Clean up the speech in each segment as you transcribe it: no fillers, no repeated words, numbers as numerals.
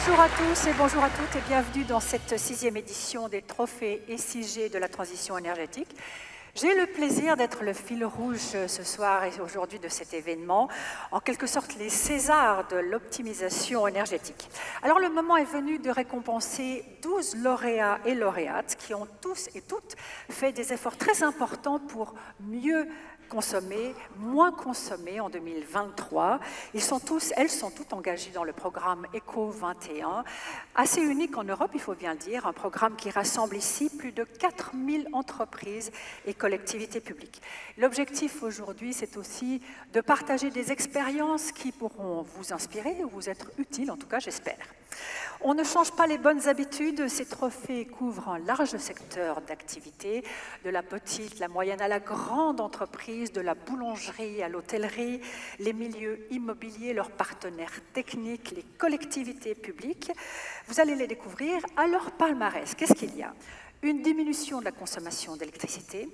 Bonjour à tous et bonjour à toutes et bienvenue dans cette 6e édition des Trophées SIG de la transition énergétique. J'ai le plaisir d'être le fil rouge ce soir et aujourd'hui de cet événement, en quelque sorte les Césars de l'optimisation énergétique. Alors le moment est venu de récompenser 12 lauréats et lauréates qui ont tous et toutes fait des efforts très importants pour mieux consommer, moins consommer en 2023. Elles sont toutes engagées dans le programme ECO 21, assez unique en Europe, il faut bien le dire, un programme qui rassemble ici plus de 4000 entreprises et collectivités publiques. L'objectif aujourd'hui, c'est aussi de partager des expériences qui pourront vous inspirer ou vous être utiles, en tout cas j'espère. On ne change pas les bonnes habitudes, ces trophées couvrent un large secteur d'activité, de la petite, la moyenne à la grande entreprise, de la boulangerie à l'hôtellerie, les milieux immobiliers, leurs partenaires techniques, les collectivités publiques. Vous allez les découvrir à leur palmarès. Qu'est-ce qu'il y a ? Une diminution de la consommation d'électricité,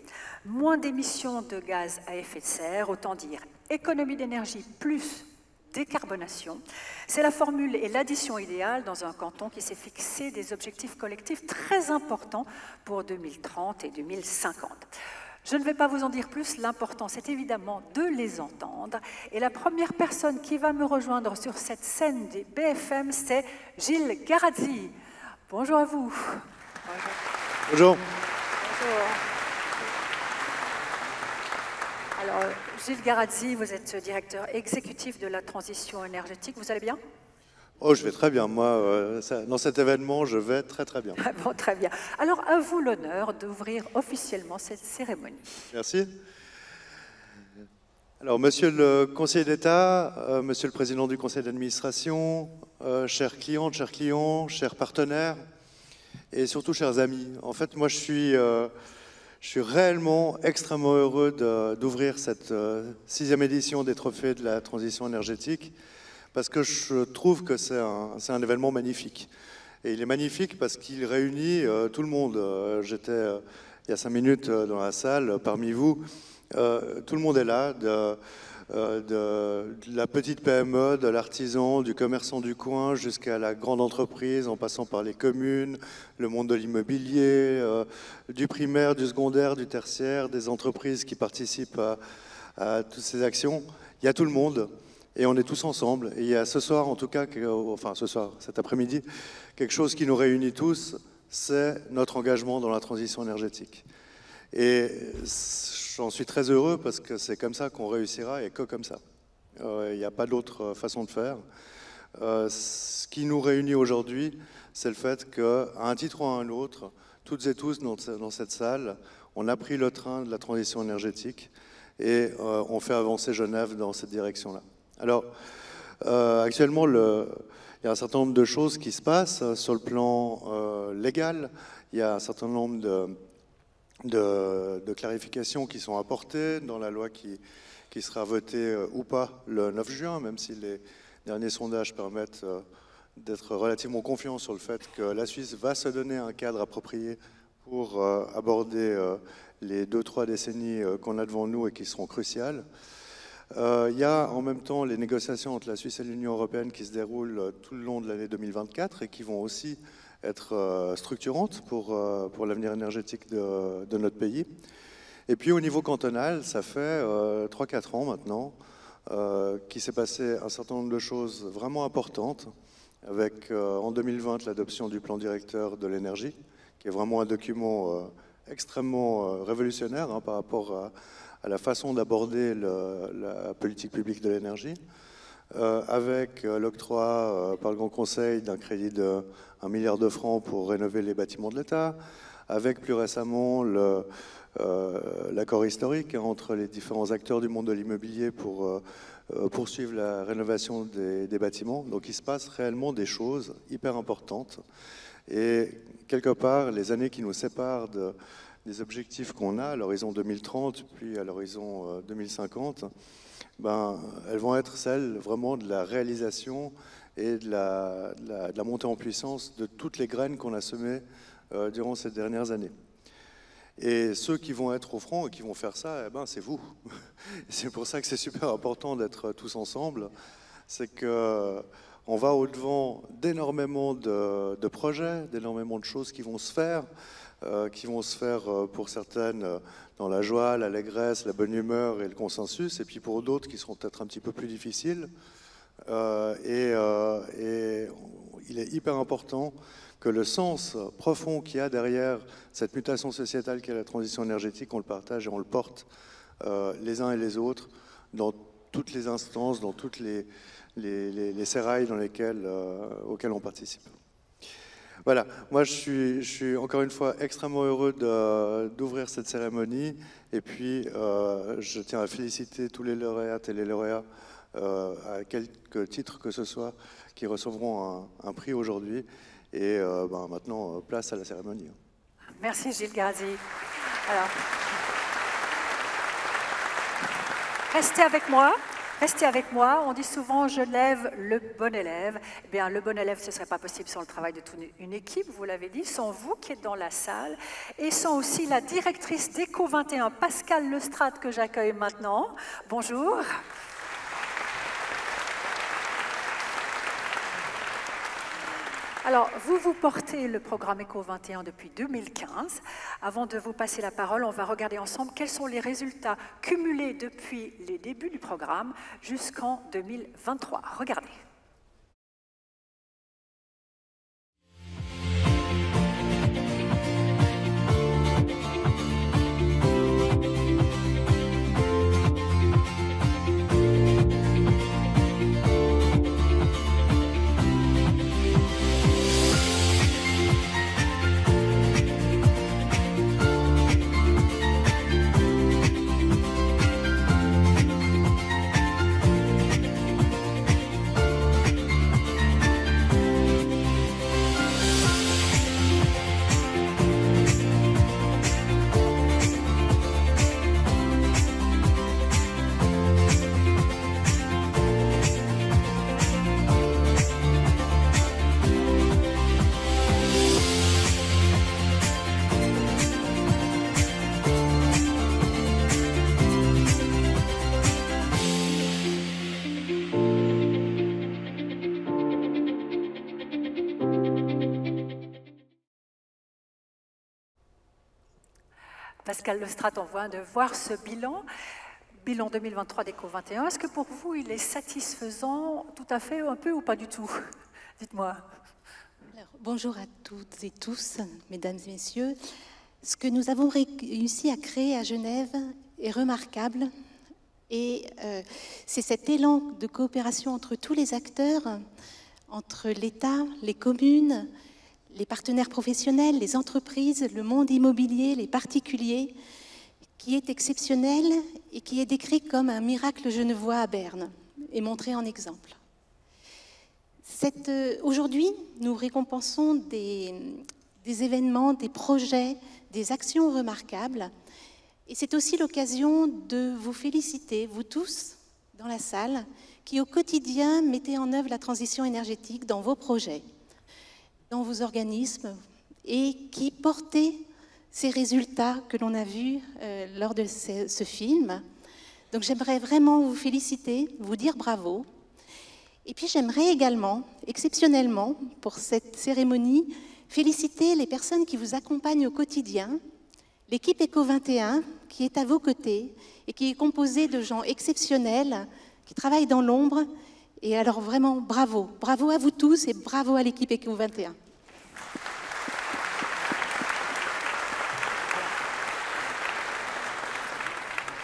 moins d'émissions de gaz à effet de serre, autant dire économie d'énergie plus décarbonation. C'est la formule et l'addition idéale dans un canton qui s'est fixé des objectifs collectifs très importants pour 2030 et 2050. Je ne vais pas vous en dire plus, l'important c'est évidemment de les entendre. Et la première personne qui va me rejoindre sur cette scène des BFM, c'est Gilles Garazzi. Bonjour à vous. Bonjour. Bonjour. Alors, Gilles Garazzi, vous êtes directeur exécutif de la transition énergétique. Vous allez bien ? Oh, je vais très bien. Moi, dans cet événement, je vais très très bien. Bon, très bien. Alors, à vous l'honneur d'ouvrir officiellement cette cérémonie. Merci. Alors, Monsieur le Conseiller d'État, Monsieur le Président du Conseil d'administration, chers clientes, chers clients, chers partenaires et surtout chers amis. En fait, moi, je suis réellement extrêmement heureux d'ouvrir cette 6e édition des Trophées de la transition énergétique parce que je trouve que c'est un événement magnifique. Et il est magnifique parce qu'il réunit tout le monde. J'étais il y a 5 minutes dans la salle parmi vous. Tout le monde est là, de la petite PME, de l'artisan, du commerçant du coin jusqu'à la grande entreprise, en passant par les communes, le monde de l'immobilier, du primaire, du secondaire, du tertiaire, des entreprises qui participent à toutes ces actions. Il y a tout le monde et on est tous ensemble. Et il y a ce soir, en tout cas, enfin ce soir, cet après-midi, quelque chose qui nous réunit tous, c'est notre engagement dans la transition énergétique. Et j'en suis très heureux parce que c'est comme ça qu'on réussira et que comme ça. Il n'y a pas d'autre façon de faire. Ce qui nous réunit aujourd'hui, c'est le fait qu'à un titre ou à un autre, toutes et tous dans cette salle, on a pris le train de la transition énergétique et on fait avancer Genève dans cette direction-là. Alors, actuellement, il y a un certain nombre de choses qui se passent sur le plan légal. Il y a un certain nombre de clarifications qui sont apportées dans la loi qui sera votée ou pas le 9 juin, même si les derniers sondages permettent d'être relativement confiants sur le fait que la Suisse va se donner un cadre approprié pour aborder les 2-3 décennies qu'on a devant nous et qui seront cruciales. Il y a en même temps les négociations entre la Suisse et l'Union européenne qui se déroulent tout le long de l'année 2024 et qui vont aussi être structurantes pour l'avenir énergétique de notre pays. Et puis au niveau cantonal, ça fait 3-4 ans maintenant qu'il s'est passé un certain nombre de choses vraiment importantes, avec en 2020 l'adoption du plan directeur de l'énergie, qui est vraiment un document extrêmement révolutionnaire par rapport à la façon d'aborder la politique publique de l'énergie. Avec l'octroi par le Grand Conseil d'un crédit de 1 milliard de francs pour rénover les bâtiments de l'État, avec plus récemment l'accord historique entre les différents acteurs du monde de l'immobilier pour poursuivre la rénovation des bâtiments. Donc il se passe réellement des choses hyper importantes. Et quelque part, les années qui nous séparent des objectifs qu'on a à l'horizon 2030 puis à l'horizon 2050, elles vont être celles vraiment de la réalisation et de la montée en puissance de toutes les graines qu'on a semées durant ces dernières années. Et ceux qui vont être au front et qui vont faire ça, c'est vous. C'est pour ça que c'est super important d'être tous ensemble. C'est que on va au-devant d'énormément de projets, d'énormément de choses qui vont se faire pour certaines dans la joie, l'allégresse, la bonne humeur et le consensus, et puis pour d'autres qui seront peut-être un petit peu plus difficiles. Et il est hyper important que le sens profond qu'il y a derrière cette mutation sociétale qu'est la transition énergétique, on le partage et on le porte les uns et les autres dans toutes les instances, dans toutes les sérails auxquels on participe. Voilà, moi je suis encore une fois extrêmement heureux d'ouvrir cette cérémonie, et puis je tiens à féliciter tous les lauréates et les lauréats à quelque titre que ce soit qui recevront un prix aujourd'hui. Et maintenant, place à la cérémonie. Merci Gilles Garazi. Alors, restez avec moi. Restez avec moi. On dit souvent « je lève le bon élève ». Eh bien, le bon élève, ce ne serait pas possible sans le travail de toute une équipe, vous l'avez dit, sans vous qui êtes dans la salle, et sans aussi la directrice d'Eco 21, Pascale Lestrade, que j'accueille maintenant. Bonjour. Alors, vous portez le programme Eco 21 depuis 2015. Avant de vous passer la parole, on va regarder ensemble quels sont les résultats cumulés depuis les débuts du programme jusqu'en 2023. Regardez. Pascale Lestrade, on vient de voir ce bilan 2023 d'Eco 21. Est-ce que pour vous, il est satisfaisant, tout à fait, un peu ou pas du tout? Dites-moi. Bonjour à toutes et tous, mesdames et messieurs. Ce que nous avons réussi à créer à Genève est remarquable, et c'est cet élan de coopération entre tous les acteurs, entre l'État, les communes, les partenaires professionnels, les entreprises, le monde immobilier, les particuliers, qui est exceptionnel et qui est décrit comme un miracle genevois à Berne et montré en exemple. Aujourd'hui, nous récompensons des événements, des projets, des actions remarquables, et c'est aussi l'occasion de vous féliciter, vous tous, dans la salle, qui au quotidien mettez en œuvre la transition énergétique dans vos projets, dans vos organismes, et qui portez ces résultats que l'on a vus lors de ce film. Donc j'aimerais vraiment vous féliciter, vous dire bravo. Et puis j'aimerais également, exceptionnellement, pour cette cérémonie, féliciter les personnes qui vous accompagnent au quotidien, l'équipe Eco 21 qui est à vos côtés et qui est composée de gens exceptionnels, qui travaillent dans l'ombre. Et alors vraiment, bravo. Bravo à vous tous et bravo à l'équipe Eco 21.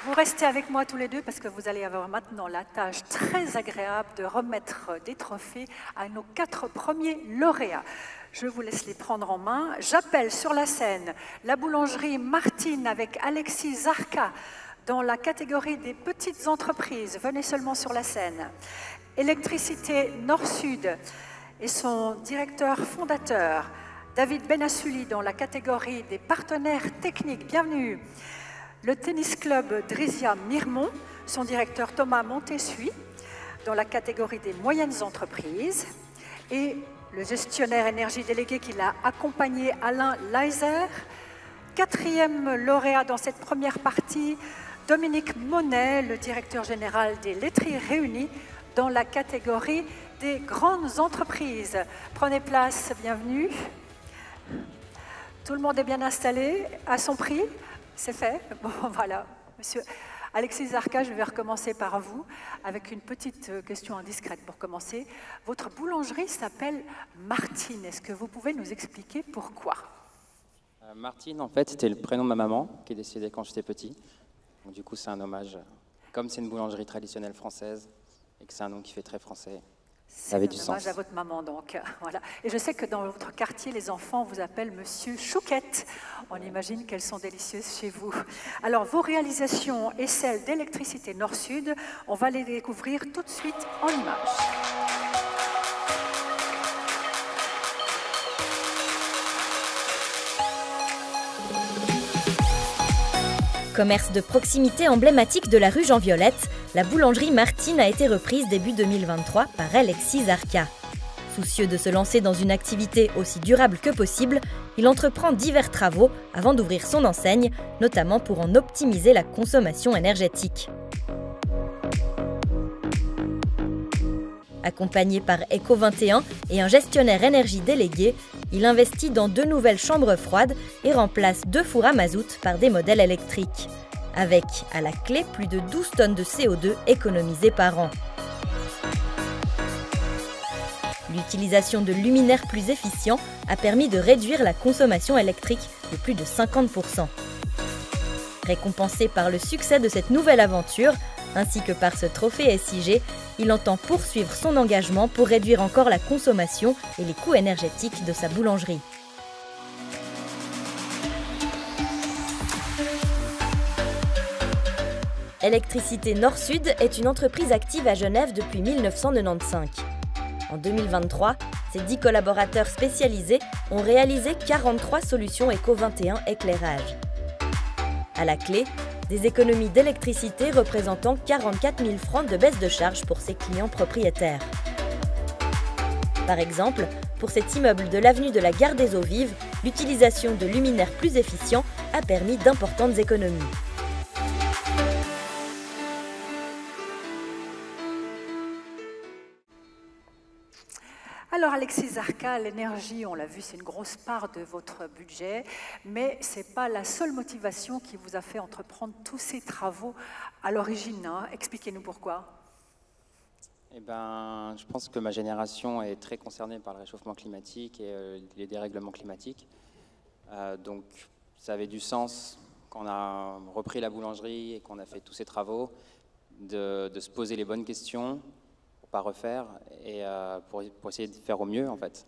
Vous restez avec moi tous les deux parce que vous allez avoir maintenant la tâche très agréable de remettre des trophées à nos 4 premiers lauréats. Je vous laisse les prendre en main. J'appelle sur la scène la boulangerie Martine avec Alexis Zarka dans la catégorie des petites entreprises. Venez seulement sur la scène. Électricité Nord-Sud et son directeur fondateur, David Benassuli, dans la catégorie des partenaires techniques. Bienvenue. Le tennis club Drisia Mirmont, son directeur Thomas Montessuy, dans la catégorie des moyennes entreprises, et le gestionnaire énergie délégué qui l'a accompagné, Alain Leiser. 4e lauréat dans cette première partie, Dominique Monet, le directeur général des laiteries réunies, dans la catégorie des grandes entreprises. Prenez place, bienvenue. Tout le monde est bien installé, à son prix, c'est fait. Bon, voilà, monsieur Alexis Zarka, je vais recommencer par vous, avec une petite question indiscrète pour commencer. Votre boulangerie s'appelle Martine, est-ce que vous pouvez nous expliquer pourquoi? Martine, en fait, c'était le prénom de ma maman, qui est décédée quand j'étais petit. Donc, du coup, c'est un hommage. Comme c'est une boulangerie traditionnelle française, et que c'est un nom qui fait très français, ça avait du sens. C'est un hommage à votre maman, donc. Voilà. Et je sais que dans votre quartier, les enfants vous appellent Monsieur Chouquette. On imagine qu'elles sont délicieuses chez vous. Alors, vos réalisations et celles d'Électricité Nord-Sud, on va les découvrir tout de suite en images. Commerce de proximité emblématique de la rue Jean-Violette, la boulangerie Martine a été reprise début 2023 par Alexis Zarka. Soucieux de se lancer dans une activité aussi durable que possible, il entreprend divers travaux avant d'ouvrir son enseigne, notamment pour en optimiser la consommation énergétique. Accompagné par Eco21 et un gestionnaire énergie délégué, il investit dans 2 nouvelles chambres froides et remplace 2 fours à mazout par des modèles électriques. Avec, à la clé, plus de 12 tonnes de CO2 économisées par an. L'utilisation de luminaires plus efficients a permis de réduire la consommation électrique de plus de 50%. Récompensé par le succès de cette nouvelle aventure, ainsi que par ce trophée SIG, il entend poursuivre son engagement pour réduire encore la consommation et les coûts énergétiques de sa boulangerie. Électricité Nord-Sud est une entreprise active à Genève depuis 1995. En 2023, ses 10 collaborateurs spécialisés ont réalisé 43 solutions Eco21 éclairage. À la clé, des économies d'électricité représentant 44 000 francs de baisse de charge pour ses clients propriétaires. Par exemple, pour cet immeuble de l'avenue de la Gare des Eaux Vives, l'utilisation de luminaires plus efficients a permis d'importantes économies. Alors Alexis Zarka, l'énergie, on l'a vu, c'est une grosse part de votre budget, mais ce n'est pas la seule motivation qui vous a fait entreprendre tous ces travaux à l'origine, hein. Expliquez-nous pourquoi. Eh ben, je pense que ma génération est très concernée par le réchauffement climatique et les dérèglements climatiques. Donc ça avait du sens quand on a repris la boulangerie et qu'on a fait tous ces travaux, de se poser les bonnes questions, pas refaire et pour essayer de faire au mieux en fait.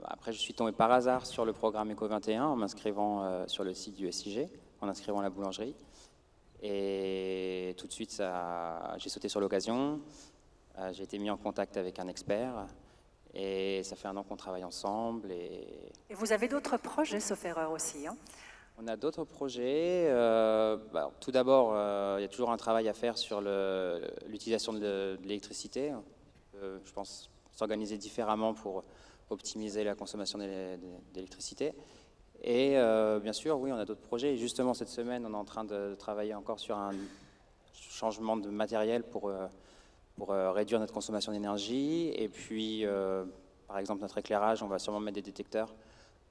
Après je suis tombé par hasard sur le programme Eco21 en m'inscrivant sur le site du SIG, en inscrivant la boulangerie et tout de suite j'ai sauté sur l'occasion, j'ai été mis en contact avec un expert et ça fait 1 an qu'on travaille ensemble. Et vous avez d'autres projets, sauf erreur aussi, hein? On a d'autres projets. Tout d'abord, il y a toujours un travail à faire sur l'utilisation de l'électricité. Je pense s'organiser différemment pour optimiser la consommation d'électricité. Et bien sûr, oui, on a d'autres projets. Et justement, cette semaine, on est en train de travailler encore sur un changement de matériel pour réduire notre consommation d'énergie. Et puis, par exemple, notre éclairage, on va sûrement mettre des détecteurs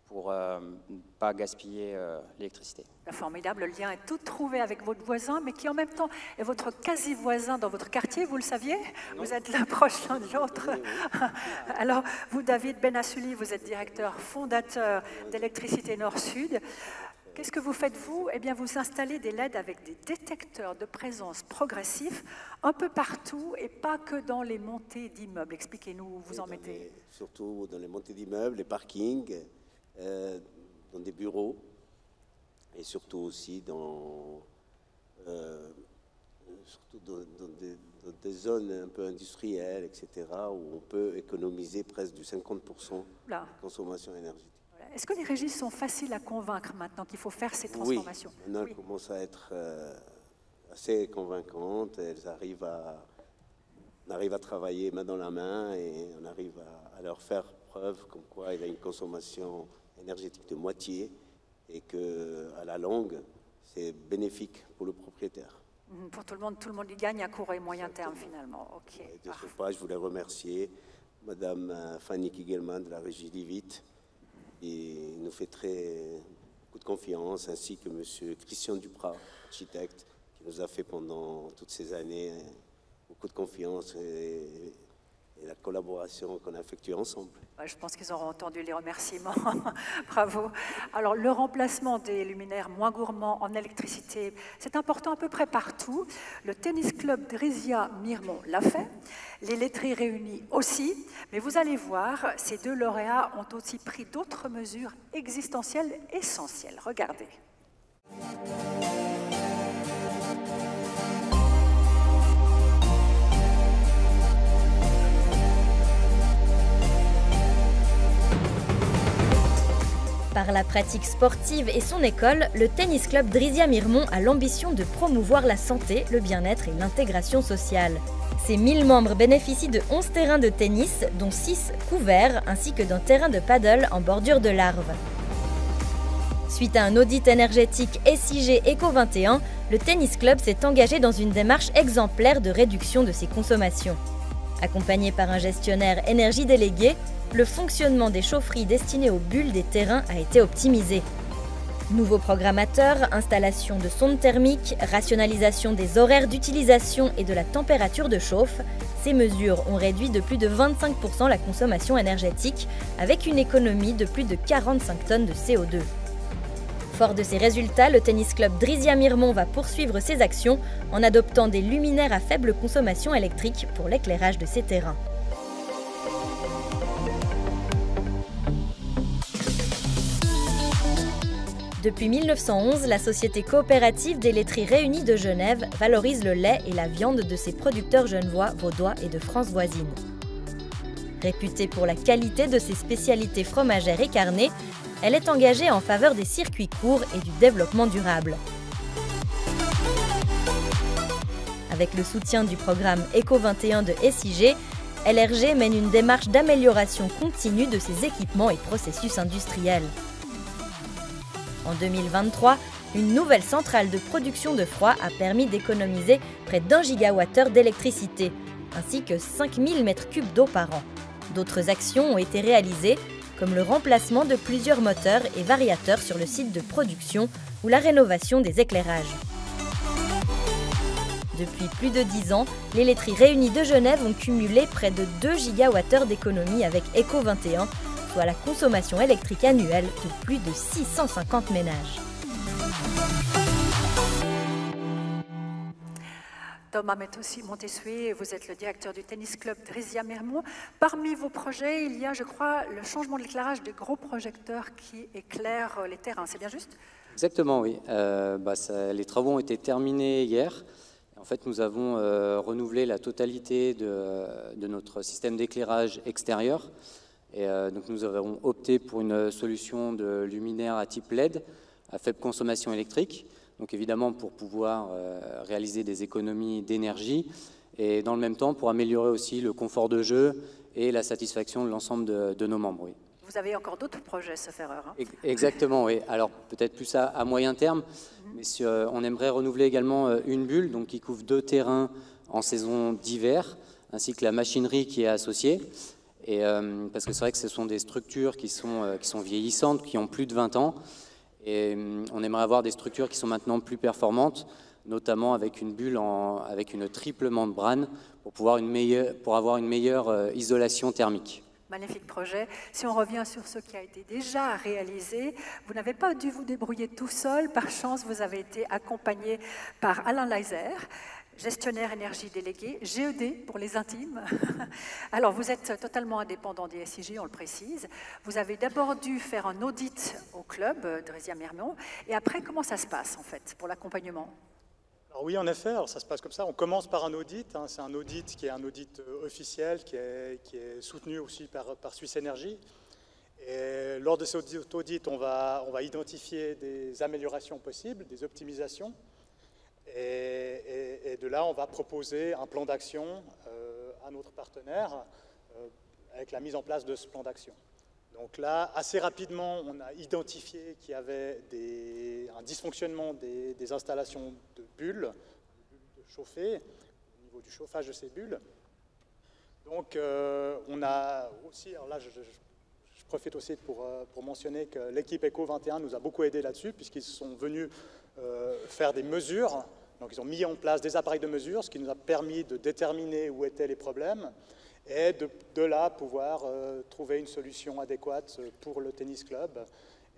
pour ne pas gaspiller l'électricité. Formidable, le lien est tout trouvé avec votre voisin, mais qui en même temps est votre quasi-voisin dans votre quartier, vous le saviez? Non. Vous êtes l'un proche l'un de l'autre. Oui, oui. Alors, vous, David Benassouli, vous êtes directeur fondateur d'Électricité Nord-Sud. Qu'est-ce que vous faites, vous? Eh bien, vous installez des LED avec des détecteurs de présence progressifs un peu partout et pas que dans les montées d'immeubles. Expliquez-nous où vous en mettez. Surtout dans les montées d'immeubles, les parkings, dans des bureaux et surtout aussi dans des zones un peu industrielles, etc., où on peut économiser presque du 50% de consommation énergétique. Voilà. Est-ce que les régies sont faciles à convaincre maintenant qu'il faut faire ces transformations? Oui, maintenant elles commencent à être assez convaincantes, elles arrivent à travailler main dans la main et on arrive à leur faire preuve comme quoi il y a une consommation énergétique de moitié et qu'à la longue, c'est bénéfique pour le propriétaire. Pour tout le monde y gagne à court et moyen terme finalement. Ok. Et de ce pas, je voulais remercier Madame Fanny Kigelman de la Régie Divite, qui nous fait beaucoup de confiance, ainsi que Monsieur Christian Duprat, architecte, qui nous a fait pendant toutes ces années beaucoup de confiance et la collaboration qu'on a effectuée ensemble. Je pense qu'ils auront entendu les remerciements. Bravo. Alors, le remplacement des luminaires moins gourmands en électricité, c'est important à peu près partout. Le tennis club Drizia Mirmont l'a fait, les laiteries réunies aussi, mais vous allez voir, ces deux lauréats ont aussi pris d'autres mesures existentielles essentielles. Regardez. Par la pratique sportive et son école, le tennis club Drizia Mirmont a l'ambition de promouvoir la santé, le bien-être et l'intégration sociale. Ses 1000 membres bénéficient de 11 terrains de tennis, dont 6 couverts, ainsi que d'un terrain de paddle en bordure de l'Arve. Suite à un audit énergétique SIG Eco 21, le tennis club s'est engagé dans une démarche exemplaire de réduction de ses consommations. Accompagné par un gestionnaire énergie délégué, le fonctionnement des chaufferies destinées aux bulles des terrains a été optimisé. Nouveaux programmateurs, installation de sondes thermiques, rationalisation des horaires d'utilisation et de la température de chauffe, ces mesures ont réduit de plus de 25% la consommation énergétique, avec une économie de plus de 45 tonnes de CO2. Fort de ces résultats, le tennis club Drizia Mirmont va poursuivre ses actions en adoptant des luminaires à faible consommation électrique pour l'éclairage de ses terrains. Depuis 1911, la Société coopérative des laiteries réunies de Genève valorise le lait et la viande de ses producteurs genevois, vaudois et de France voisine. Réputée pour la qualité de ses spécialités fromagères et carnées, elle est engagée en faveur des circuits courts et du développement durable. Avec le soutien du programme Eco 21 de SIG, LRG mène une démarche d'amélioration continue de ses équipements et processus industriels. En 2023, une nouvelle centrale de production de froid a permis d'économiser près d'1 gigawattheure d'électricité, ainsi que 5000 m3 d'eau par an. D'autres actions ont été réalisées, comme le remplacement de plusieurs moteurs et variateurs sur le site de production ou la rénovation des éclairages. Depuis plus de 10 ans, les laiteries réunies de Genève ont cumulé près de 2 gigawattheures d'économie avec Eco 21, soit la consommation électrique annuelle de plus de 650 ménages. Thomas Montessuie, vous êtes le directeur du tennis club Drizia Mirmont. Parmi vos projets, il y a, je crois, le changement de l'éclairage des gros projecteurs qui éclairent les terrains. C'est bien juste? Exactement, oui. Les travaux ont été terminés hier. En fait, nous avons renouvelé la totalité de notre système d'éclairage extérieur. Et donc nous avons opté pour une solution de luminaire à type LED à faible consommation électrique. Donc évidemment pour pouvoir réaliser des économies d'énergie et dans le même temps pour améliorer aussi le confort de jeu et la satisfaction de l'ensemble de nos membres. Oui. Vous avez encore d'autres projets, sauf erreur. Hein? Exactement, oui. Alors peut-être plus à moyen terme, mais on aimerait renouveler également une bulle donc, qui couvre 2 terrains en saison d'hiver, ainsi que la machinerie qui est associée. Et, parce que c'est vrai que ce sont des structures qui sont vieillissantes, qui ont plus de 20 ans. Et on aimerait avoir des structures qui sont maintenant plus performantes, notamment avec une bulle avec une triple membrane pour avoir une meilleure isolation thermique. Magnifique projet. Si on revient sur ce qui a été déjà réalisé, vous n'avez pas dû vous débrouiller tout seul. Par chance, vous avez été accompagné par Alain Leiser, gestionnaire énergie délégué, GED pour les intimes. Alors, vous êtes totalement indépendant des SIG, on le précise. Vous avez d'abord dû faire un audit au club Drizia Mirmont. Et après, comment ça se passe, en fait, pour l'accompagnement? Alors oui, en effet, alors ça se passe comme ça. On commence par un audit. Hein, c'est un audit qui est un audit officiel, qui est soutenu aussi par Suisse Énergie. Et lors de cet audit, on va identifier des améliorations possibles, des optimisations. Et de là, on va proposer un plan d'action à notre partenaire avec la mise en place de ce plan d'action. Donc là, assez rapidement, on a identifié qu'il y avait un dysfonctionnement des installations de bulles chauffer, au niveau du chauffage de ces bulles. Donc on a aussi, alors là je profite aussi pour mentionner que l'équipe ECO21 nous a beaucoup aidé là-dessus, puisqu'ils sont venus faire des mesures. Donc ils ont mis en place des appareils de mesure, ce qui nous a permis de déterminer où étaient les problèmes et de là pouvoir trouver une solution adéquate pour le tennis club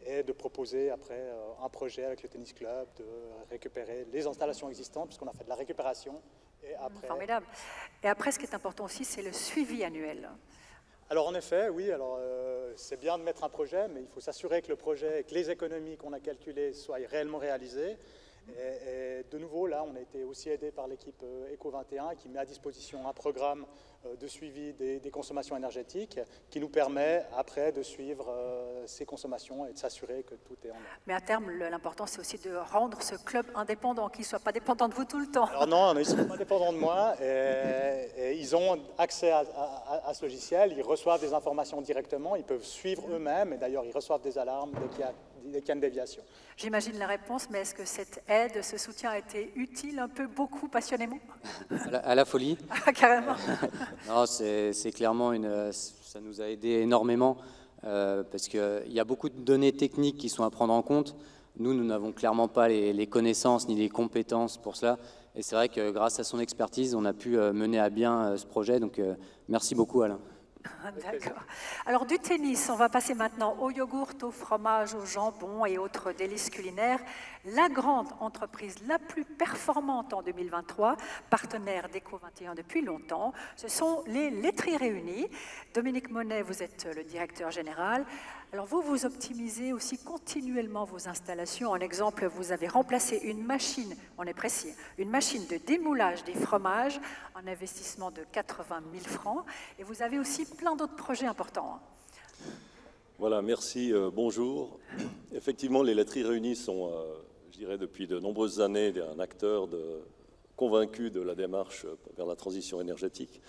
et de proposer après un projet avec le tennis club, de récupérer les installations existantes, puisqu'on a fait de la récupération. Et après... Formidable. Et après, ce qui est important aussi, c'est le suivi annuel. Alors en effet, oui, c'est bien de mettre un projet, mais il faut s'assurer que le projet, que les économies qu'on a calculées soient réellement réalisées. Et de nouveau, là, on a été aussi aidé par l'équipe ECO21 qui met à disposition un programme de suivi des consommations énergétiques qui nous permet après de suivre ces consommations et de s'assurer que tout est en ordre. Mais à terme, l'important, c'est aussi de rendre ce club indépendant, qu'il ne soit pas dépendant de vous tout le temps. Alors non, ils ne sont pas dépendants de moi et ils ont accès à ce logiciel, ils reçoivent des informations directement, ils peuvent suivre eux-mêmes et d'ailleurs ils reçoivent des alarmes dès qu'il y a une déviation. J'imagine la réponse, mais est-ce que cette aide, ce soutien a été utile un peu, beaucoup, passionnément? À la folie. Carrément. Non, c'est clairement ça nous a aidé énormément parce qu'il y a beaucoup de données techniques qui sont à prendre en compte. Nous n'avons clairement pas les connaissances ni les compétences pour cela. Et c'est vrai que grâce à son expertise, on a pu mener à bien ce projet. Donc merci beaucoup, Alain. D'accord. Alors du tennis, on va passer maintenant au yogourt, au fromage, au jambon et autres délices culinaires. La grande entreprise la plus performante en 2023, partenaire d'ECO21 depuis longtemps, ce sont les laiteries réunies. Dominique Monet, vous êtes le directeur général. Alors vous optimisez aussi continuellement vos installations. En exemple, vous avez remplacé une machine, on est précis, une machine de démoulage des fromages, un investissement de 80 000 francs. Et vous avez aussi plein d'autres projets importants. Voilà, merci, bonjour. Effectivement, les laiteries réunies sont, je dirais, depuis de nombreuses années, un acteur convaincu de la démarche vers la transition énergétique.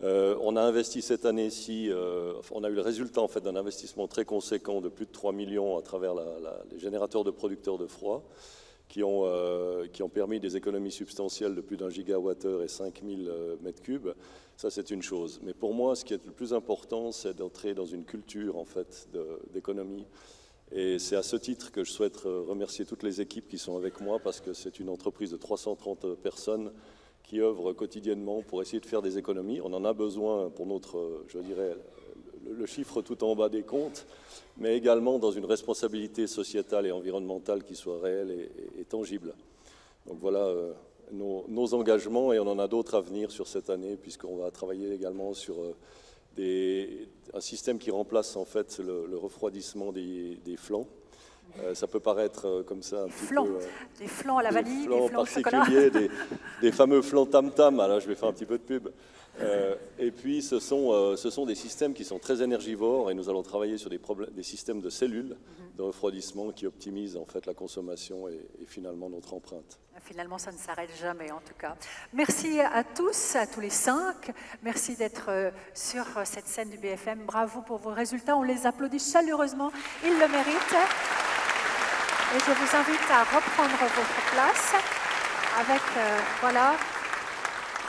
On a investi cette année-ci, on a eu le résultat en fait, d'un investissement très conséquent de plus de 3 millions à travers les générateurs de producteurs de froid qui ont permis des économies substantielles de plus d'1 gigawattheure et 5000 mètres cubes. Ça, c'est une chose. Mais pour moi, ce qui est le plus important, c'est d'entrer dans une culture en fait, d'économie. Et c'est à ce titre que je souhaite remercier toutes les équipes qui sont avec moi parce que c'est une entreprise de 330 personnes qui œuvrent quotidiennement pour essayer de faire des économies. On en a besoin pour notre, je dirais, le chiffre tout en bas des comptes, mais également dans une responsabilité sociétale et environnementale qui soit réelle et tangible. Donc voilà nos engagements et on en a d'autres à venir sur cette année puisqu'on va travailler également sur un système qui remplace en fait le refroidissement des flancs. Ça peut paraître comme ça un petit peu... Des flancs à la vanille, des flancs au chocolat. Des fameux flancs tam-tam, là je vais faire un petit peu de pub. Et puis ce sont des systèmes qui sont très énergivores et nous allons travailler sur des systèmes de cellules de refroidissement qui optimisent en fait la consommation et finalement notre empreinte. Finalement, ça ne s'arrête jamais en tout cas. Merci à tous les 5. Merci d'être sur cette scène du BFM. Bravo pour vos résultats. On les applaudit chaleureusement. Ils le méritent. Et je vous invite à reprendre votre place avec, voilà,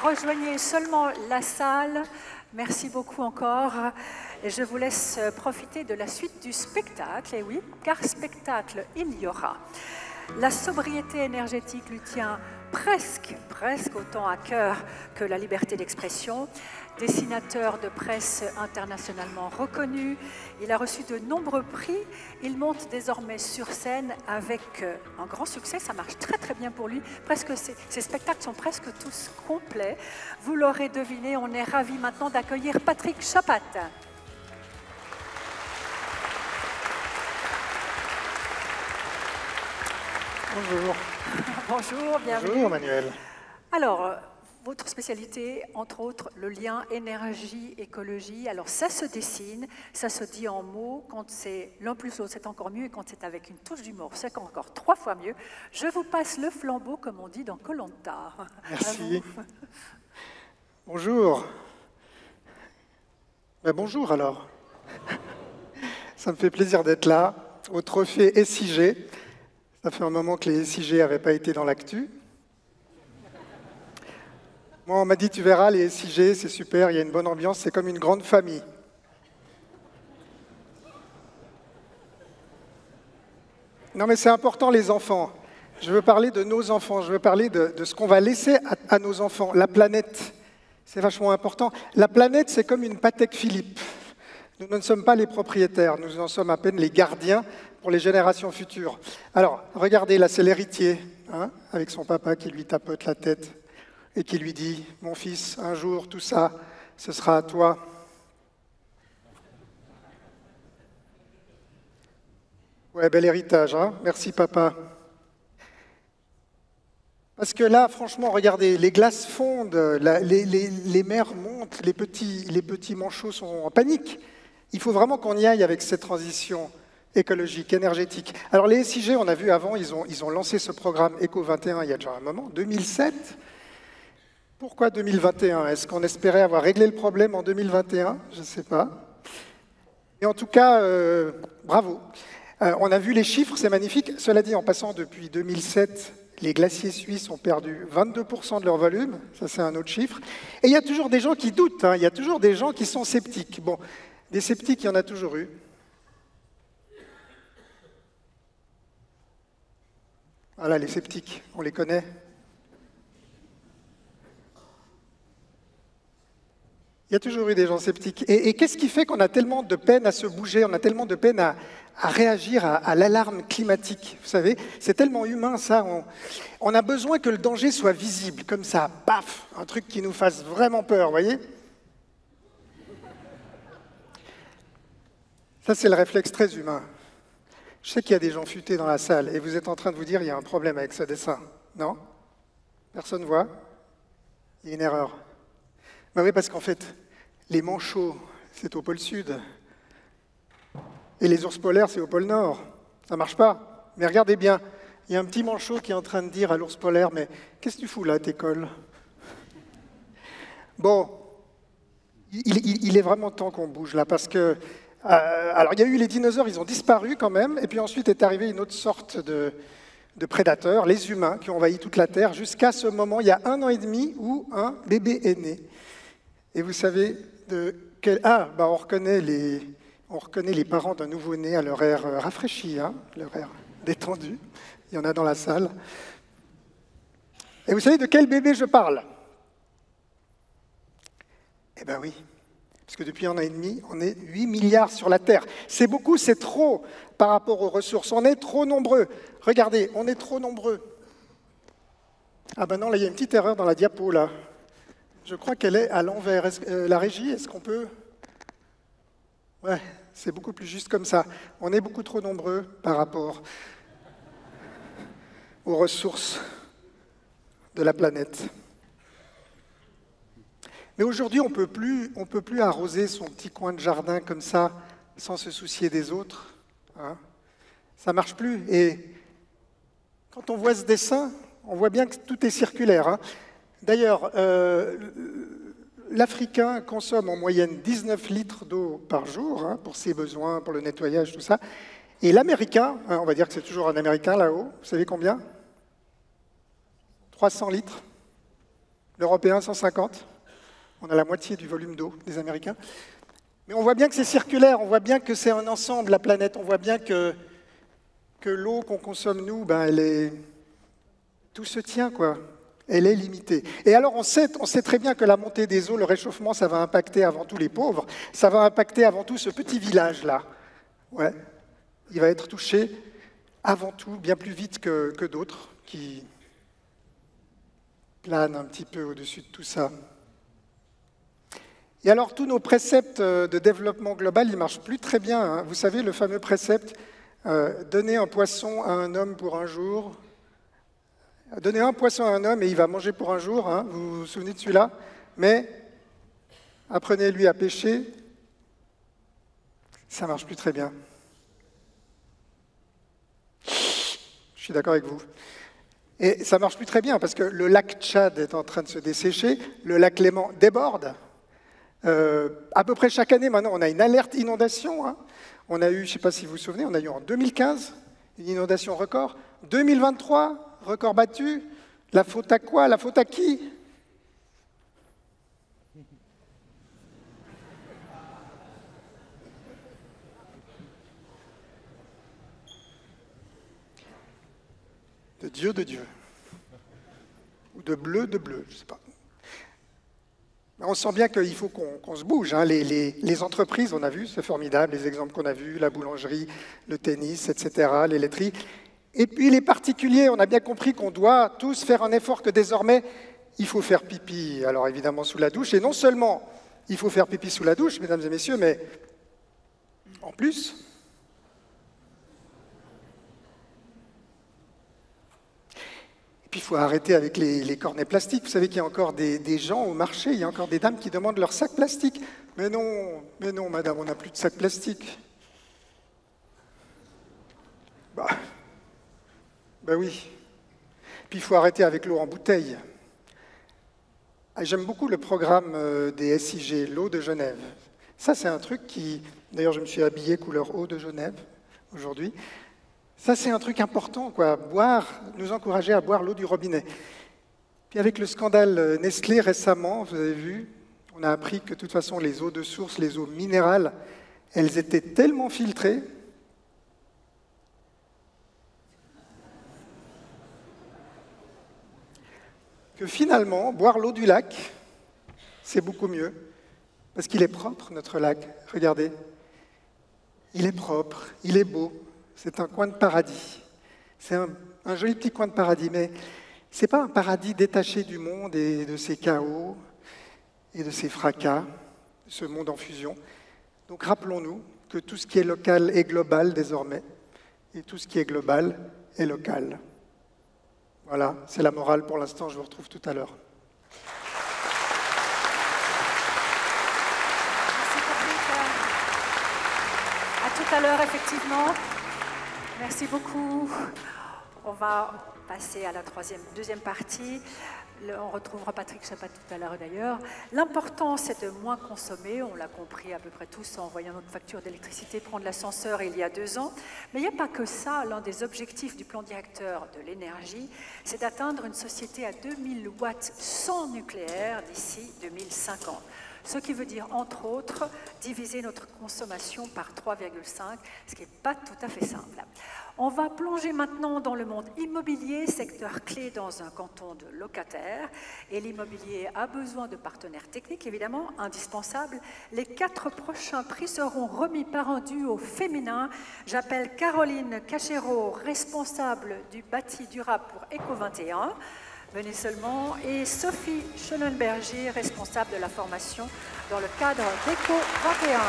rejoignez seulement la salle. Merci beaucoup encore. Et je vous laisse profiter de la suite du spectacle. Et oui, car spectacle, il y aura. La sobriété énergétique lui tient presque autant à cœur que la liberté d'expression. Dessinateur de presse internationalement reconnu, il a reçu de nombreux prix. Il monte désormais sur scène avec un grand succès. Ça marche très bien pour lui. Ses spectacles sont presque tous complets. Vous l'aurez deviné, on est ravis maintenant d'accueillir Patrick Chapat. Bonjour. Bonjour, bienvenue. Bonjour Manuel. Alors, votre spécialité, entre autres, le lien énergie-écologie. Alors ça se dessine, ça se dit en mots. Quand c'est l'un plus l'autre, c'est encore mieux. Et quand c'est avec une touche d'humour, c'est encore 3 fois mieux. Je vous passe le flambeau, comme on dit dans Koh-Lanta. Merci. Bonjour. Ben bonjour alors. Ça me fait plaisir d'être là, au trophée SIG. Ça fait un moment que les SIG n'avaient pas été dans l'actu. Moi, on m'a dit, tu verras, les SIG, c'est super, il y a une bonne ambiance, c'est comme une grande famille. Non, mais c'est important, les enfants. Je veux parler de nos enfants, je veux parler de ce qu'on va laisser à nos enfants. La planète, c'est vachement important. La planète, c'est comme une Patek Philippe. Nous ne sommes pas les propriétaires, nous en sommes à peine les gardiens pour les générations futures. Alors, regardez, là, c'est l'héritier, hein, avec son papa qui lui tapote la tête et qui lui dit « Mon fils, un jour, tout ça, ce sera à toi. » Ouais, bel héritage, hein. Merci papa. Parce que là, franchement, regardez, les glaces fondent, les mers montent, les petits manchots sont en panique. Il faut vraiment qu'on y aille avec cette transition écologique, énergétique. Alors les SIG, on a vu avant, ils ont lancé ce programme Eco21 il y a déjà un moment, 2007. Pourquoi 2021? Est-ce qu'on espérait avoir réglé le problème en 2021? Je ne sais pas. Mais en tout cas, bravo. On a vu les chiffres, c'est magnifique. Cela dit, en passant depuis 2007, les glaciers suisses ont perdu 22% de leur volume. Ça, c'est un autre chiffre. Et il y a toujours des gens qui doutent. Hein. Il y a toujours des gens qui sont sceptiques. Bon, des sceptiques, il y en a toujours eu. Voilà, les sceptiques, on les connaît. Il y a toujours eu des gens sceptiques. Et qu'est-ce qui fait qu'on a tellement de peine à se bouger, on a tellement de peine à réagir à l'alarme climatique? Vous savez, c'est tellement humain ça. On a besoin que le danger soit visible, comme ça, paf, un truc qui nous fasse vraiment peur, vous voyez? Ça, c'est le réflexe très humain. Je sais qu'il y a des gens futés dans la salle, et vous êtes en train de vous dire, il y a un problème avec ce dessin. Non? Personne ne voit? Il y a une erreur. Ben oui, parce qu'en fait, les manchots, c'est au pôle sud. Et les ours polaires, c'est au pôle nord. Ça ne marche pas. Mais regardez bien, il y a un petit manchot qui est en train de dire à l'ours polaire, mais qu'est-ce que tu fous là à t'école? Bon, il est vraiment temps qu'on bouge là, parce que... alors, il y a eu les dinosaures, ils ont disparu quand même, et puis ensuite est arrivée une autre sorte de prédateurs, les humains, qui ont envahi toute la Terre, jusqu'à ce moment, il y a 1 an et demi, où un bébé est né. Et vous savez de quel... Ah, bah on reconnaît les parents d'un nouveau-né à leur air rafraîchi, hein, leur air détendu. Il y en a dans la salle. Et vous savez de quel bébé je parle? Eh bien oui, parce que depuis 1 an et demi, on est 8 milliards sur la Terre. C'est beaucoup, c'est trop par rapport aux ressources. On est trop nombreux. Regardez, on est trop nombreux. Ah ben non, là, il y a une petite erreur dans la diapo, là. Je crois qu'elle est à l'envers. La régie, est-ce qu'on peut... Ouais, c'est beaucoup plus juste comme ça. On est beaucoup trop nombreux par rapport aux ressources de la planète. Mais aujourd'hui, on peut plus arroser son petit coin de jardin comme ça, sans se soucier des autres. Hein. Ça ne marche plus. Et quand on voit ce dessin, on voit bien que tout est circulaire. Hein. D'ailleurs, l'Africain consomme en moyenne 19 litres d'eau par jour, hein, pour ses besoins, pour le nettoyage, tout ça. Et l'Américain, hein, on va dire que c'est toujours un Américain là-haut, vous savez combien? 300 litres. L'Européen, 150. On a la moitié du volume d'eau des Américains. Mais on voit bien que c'est circulaire, on voit bien que c'est un ensemble, la planète. On voit bien que l'eau qu'on consomme, nous, ben, elle est... tout se tient, quoi. Elle est limitée. Et alors, on sait très bien que la montée des eaux, le réchauffement, ça va impacter avant tout les pauvres. Ça va impacter avant tout ce petit village-là. Ouais. Il va être touché avant tout, bien plus vite que d'autres, qui planent un petit peu au-dessus de tout ça. Et alors, tous nos préceptes de développement global, ils ne marchent plus très bien. Hein. Vous savez, le fameux précepte donner un poisson à un homme pour un jour. Donner un poisson à un homme et il va manger pour un jour. Hein. Vous vous souvenez de celui-là? Mais apprenez-lui à pêcher. Ça ne marche plus très bien. Je suis d'accord avec vous. Et ça ne marche plus très bien parce que le lac Tchad est en train de se dessécher. Le lac Léman déborde. À peu près chaque année, maintenant, on a une alerte inondation. Hein. On a eu, je ne sais pas si vous vous souvenez, on a eu en 2015 une inondation record. 2023, record battu. La faute à quoi? La faute à qui? Dieu de Dieu. Ou de bleu, je ne sais pas. Mais on sent bien qu'il faut qu'on se bouge. Hein. Les entreprises, on a vu, c'est formidable, les exemples qu'on a vus, la boulangerie, le tennis, etc., les laiteries. Et puis les particuliers, on a bien compris qu'on doit tous faire un effort, que désormais, il faut faire pipi, alors évidemment sous la douche. Et non seulement il faut faire pipi sous la douche, mesdames et messieurs, mais en plus, et puis il faut arrêter avec les cornets plastiques. Vous savez qu'il y a encore des gens au marché, il y a encore des dames qui demandent leur sac plastique. Mais non, madame, on n'a plus de sac plastique. Bah oui. Puis il faut arrêter avec l'eau en bouteille. J'aime beaucoup le programme des SIG, l'eau de Genève. Ça, c'est un truc qui... D'ailleurs, je me suis habillé couleur eau de Genève aujourd'hui. Ça, c'est un truc important, quoi. Boire, nous encourager à boire l'eau du robinet. Puis avec le scandale Nestlé récemment, vous avez vu, on a appris que de toute façon, les eaux de source, les eaux minérales, elles étaient tellement filtrées que finalement, boire l'eau du lac, c'est beaucoup mieux, parce qu'il est propre, notre lac. Regardez, il est propre, il est beau, c'est un coin de paradis. C'est un joli petit coin de paradis, mais ce n'est pas un paradis détaché du monde et de ses chaos et de ses fracas, ce monde en fusion. Donc rappelons-nous que tout ce qui est local est global désormais, et tout ce qui est global est local. Voilà, c'est la morale pour l'instant, je vous retrouve tout à l'heure. Merci Patrick. À tout à l'heure, effectivement. Merci beaucoup. On va passer à la deuxième partie. On retrouvera Patrick Chapat tout à l'heure d'ailleurs. L'important, c'est de moins consommer. On l'a compris à peu près tous en voyant notre facture d'électricité prendre l'ascenseur il y a 2 ans. Mais il n'y a pas que ça. L'un des objectifs du plan directeur de l'énergie, c'est d'atteindre une société à 2000 watts sans nucléaire d'ici 2050. Ce qui veut dire, entre autres, diviser notre consommation par 3,5, ce qui n'est pas tout à fait simple. On va plonger maintenant dans le monde immobilier, secteur clé dans un canton de locataires. Et l'immobilier a besoin de partenaires techniques, évidemment, indispensables. Les 4 prochains prix seront remis par un duo féminin. J'appelle Caroline Cachero, responsable du bâti durable pour Eco21. Venez seulement. Et Sophie Schonenberger, responsable de la formation dans le cadre d'Eco21.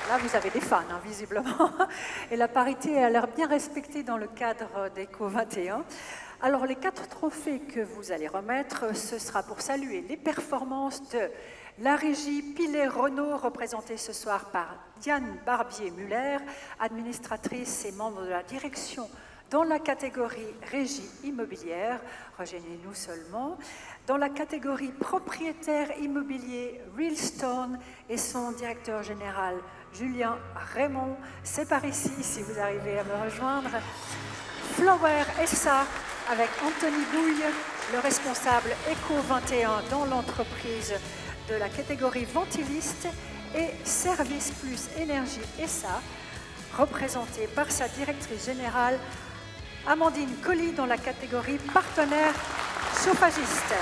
Là, vous avez des fans, hein, visiblement. Et la parité a l'air bien respectée dans le cadre d'Eco21. Alors, les 4 trophées que vous allez remettre, ce sera pour saluer les performances de la régie Pilet-Renault, représentée ce soir par Diane Barbier-Muller, administratrice et membre de la direction dans la catégorie régie immobilière, rejoignez-nous seulement. Dans la catégorie propriétaire immobilier, Realstone et son directeur général, Julien Raymond. C'est par ici, si vous arrivez à me rejoindre. Flower SA avec Anthony Bouille, le responsable Eco21 dans l'entreprise de la catégorie ventiliste, et Service Plus Énergie SA, représenté par sa directrice générale, Amandine Colli, dans la catégorie partenaire chauffagiste.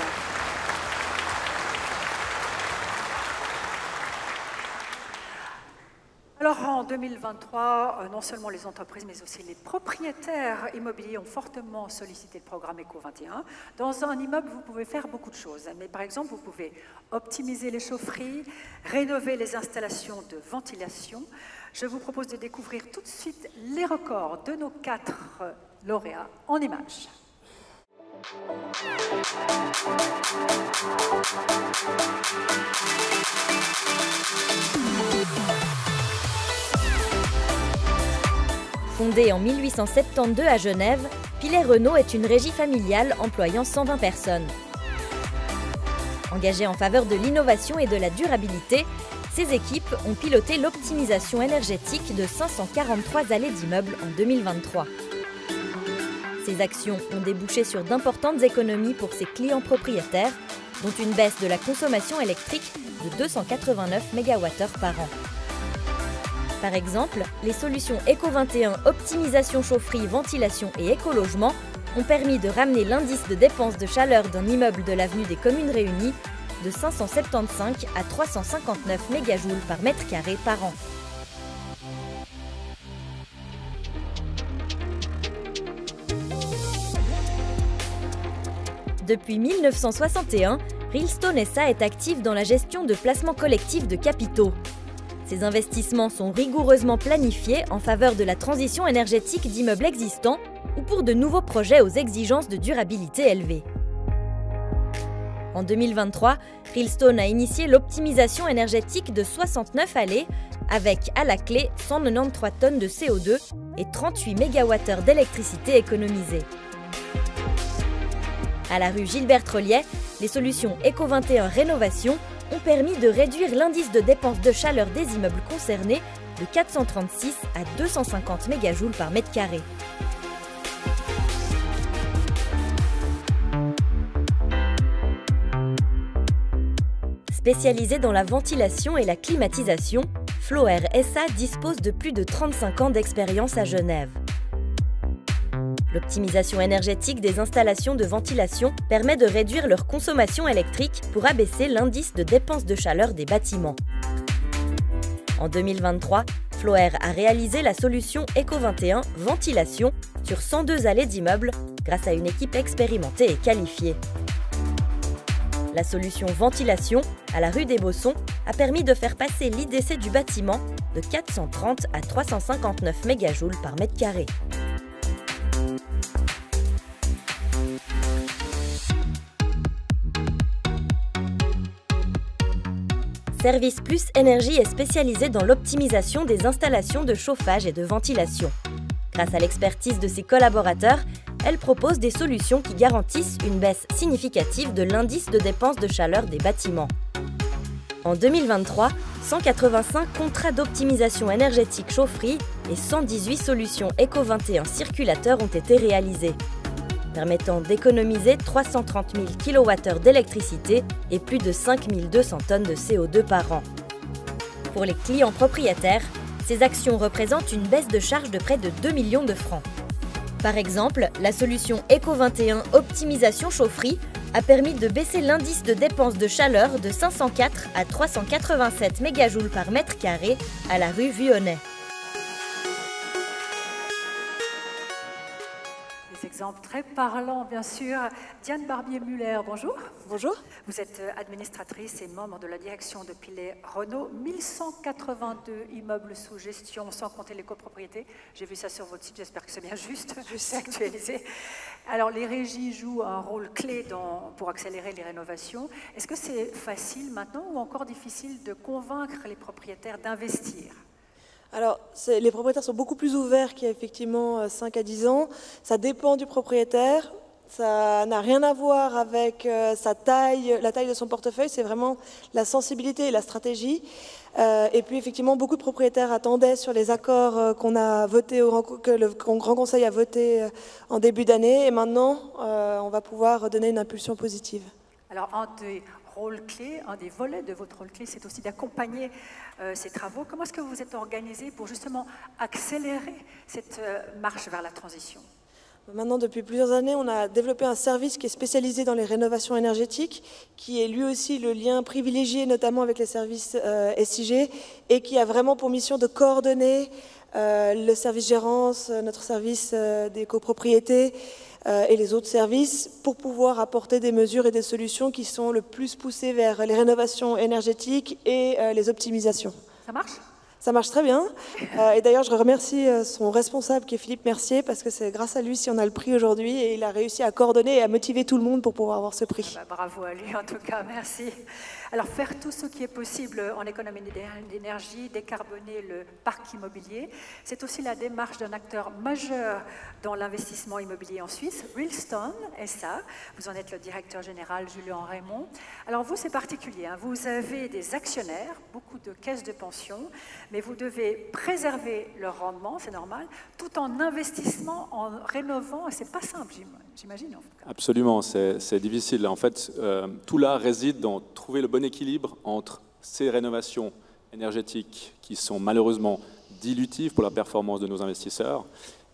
Alors en 2023, non seulement les entreprises, mais aussi les propriétaires immobiliers ont fortement sollicité le programme Eco21. Dans un immeuble, vous pouvez faire beaucoup de choses. Mais par exemple, vous pouvez optimiser les chaufferies, rénover les installations de ventilation. Je vous propose de découvrir tout de suite les records de nos 4 lauréats en images. Fondée en 1872 à Genève, Pilet-Renault est une régie familiale employant 120 personnes. Engagée en faveur de l'innovation et de la durabilité, ces équipes ont piloté l'optimisation énergétique de 543 allées d'immeubles en 2023. Ces actions ont débouché sur d'importantes économies pour ses clients propriétaires, dont une baisse de la consommation électrique de 289 MWh par an. Par exemple, les solutions Eco21 optimisation chaufferie, ventilation et écologement ont permis de ramener l'indice de dépenses de chaleur d'un immeuble de l'avenue des Communes Réunies de 575 à 359 mégajoules par mètre carré par an. Depuis 1961, Realstone SA est active dans la gestion de placements collectifs de capitaux. Ces investissements sont rigoureusement planifiés en faveur de la transition énergétique d'immeubles existants ou pour de nouveaux projets aux exigences de durabilité élevées. En 2023, Realstone a initié l'optimisation énergétique de 69 allées avec, à la clé, 193 tonnes de CO2 et 38 MWh d'électricité économisée. À la rue Gilbert Rolliet, les solutions Eco21 Rénovation ont permis de réduire l'indice de dépenses de chaleur des immeubles concernés de 436 à 250 mégajoules par mètre carré. Spécialisée dans la ventilation et la climatisation, Floair SA dispose de plus de 35 ans d'expérience à Genève. L'optimisation énergétique des installations de ventilation permet de réduire leur consommation électrique pour abaisser l'indice de dépenses de chaleur des bâtiments. En 2023, Floair a réalisé la solution Eco21 Ventilation sur 102 allées d'immeubles grâce à une équipe expérimentée et qualifiée. La solution Ventilation, à la rue des Bossons, a permis de faire passer l'IDC du bâtiment de 430 à 359 mégajoules par mètre carré. Service Plus Énergie est spécialisé dans l'optimisation des installations de chauffage et de ventilation. Grâce à l'expertise de ses collaborateurs, elle propose des solutions qui garantissent une baisse significative de l'indice de dépenses de chaleur des bâtiments. En 2023, 185 contrats d'optimisation énergétique chaufferie et 118 solutions Eco21 circulateurs ont été réalisés, permettant d'économiser 330 000 kWh d'électricité et plus de 5 200 tonnes de CO2 par an. Pour les clients propriétaires, ces actions représentent une baisse de charge de près de 2 millions de francs. Par exemple, la solution Eco21 Optimisation Chaufferie a permis de baisser l'indice de dépenses de chaleur de 504 à 387 mégajoules par mètre carré à la rue Vuillonnet. Exemple très parlant, bien sûr. Diane Barbier-Muller, bonjour. Bonjour. Vous êtes administratrice et membre de la direction de Pilet Renault. 1182 immeubles sous gestion, sans compter les copropriétés. J'ai vu ça sur votre site, j'espère que c'est bien juste, c'est actualisé. Alors, les régies jouent un rôle clé pour accélérer les rénovations. Est-ce que c'est facile maintenant ou encore difficile de convaincre les propriétaires d'investir ? Alors, les propriétaires sont beaucoup plus ouverts qu'il y a effectivement 5 à 10 ans. Ça dépend du propriétaire. Ça n'a rien à voir avec sa taille, la taille de son portefeuille. C'est vraiment la sensibilité et la stratégie. Et puis, effectivement, beaucoup de propriétaires attendaient sur les accords qu'on a votés, que le Grand Conseil a voté en début d'année. Et maintenant, on va pouvoir donner une impulsion positive. Alors, un des rôles clés, un des volets de votre rôle clé, c'est aussi d'accompagner ces travaux. Comment est-ce que vous êtes organisé pour justement accélérer cette marche vers la transition ? Maintenant, depuis plusieurs années, on a développé un service qui est spécialisé dans les rénovations énergétiques, qui est lui aussi le lien privilégié, notamment avec les services SIG, et qui a vraiment pour mission de coordonner le service gérance, notre service des copropriétés, et les autres services pour pouvoir apporter des mesures et des solutions qui sont le plus poussées vers les rénovations énergétiques et les optimisations. Ça marche ? Ça marche très bien. Et d'ailleurs, je remercie son responsable qui est Philippe Mercier parce que c'est grâce à lui si on a le prix aujourd'hui et il a réussi à coordonner et à motiver tout le monde pour pouvoir avoir ce prix. Bravo à lui en tout cas, merci. Alors faire tout ce qui est possible en économie d'énergie, décarboner le parc immobilier, c'est aussi la démarche d'un acteur majeur dans l'investissement immobilier en Suisse, Realstone SA. Vous en êtes le directeur général, Julien Raymond. Alors vous, c'est particulier, hein. Vous avez des actionnaires, beaucoup de caisses de pension, mais vous devez préserver leur rendement, c'est normal, tout en investissement, en rénovant, et c'est pas simple, j'imagine. En tout cas. Absolument, c'est difficile. En fait, tout là réside dans trouver le bon équilibre entre ces rénovations énergétiques qui sont malheureusement dilutifs pour la performance de nos investisseurs,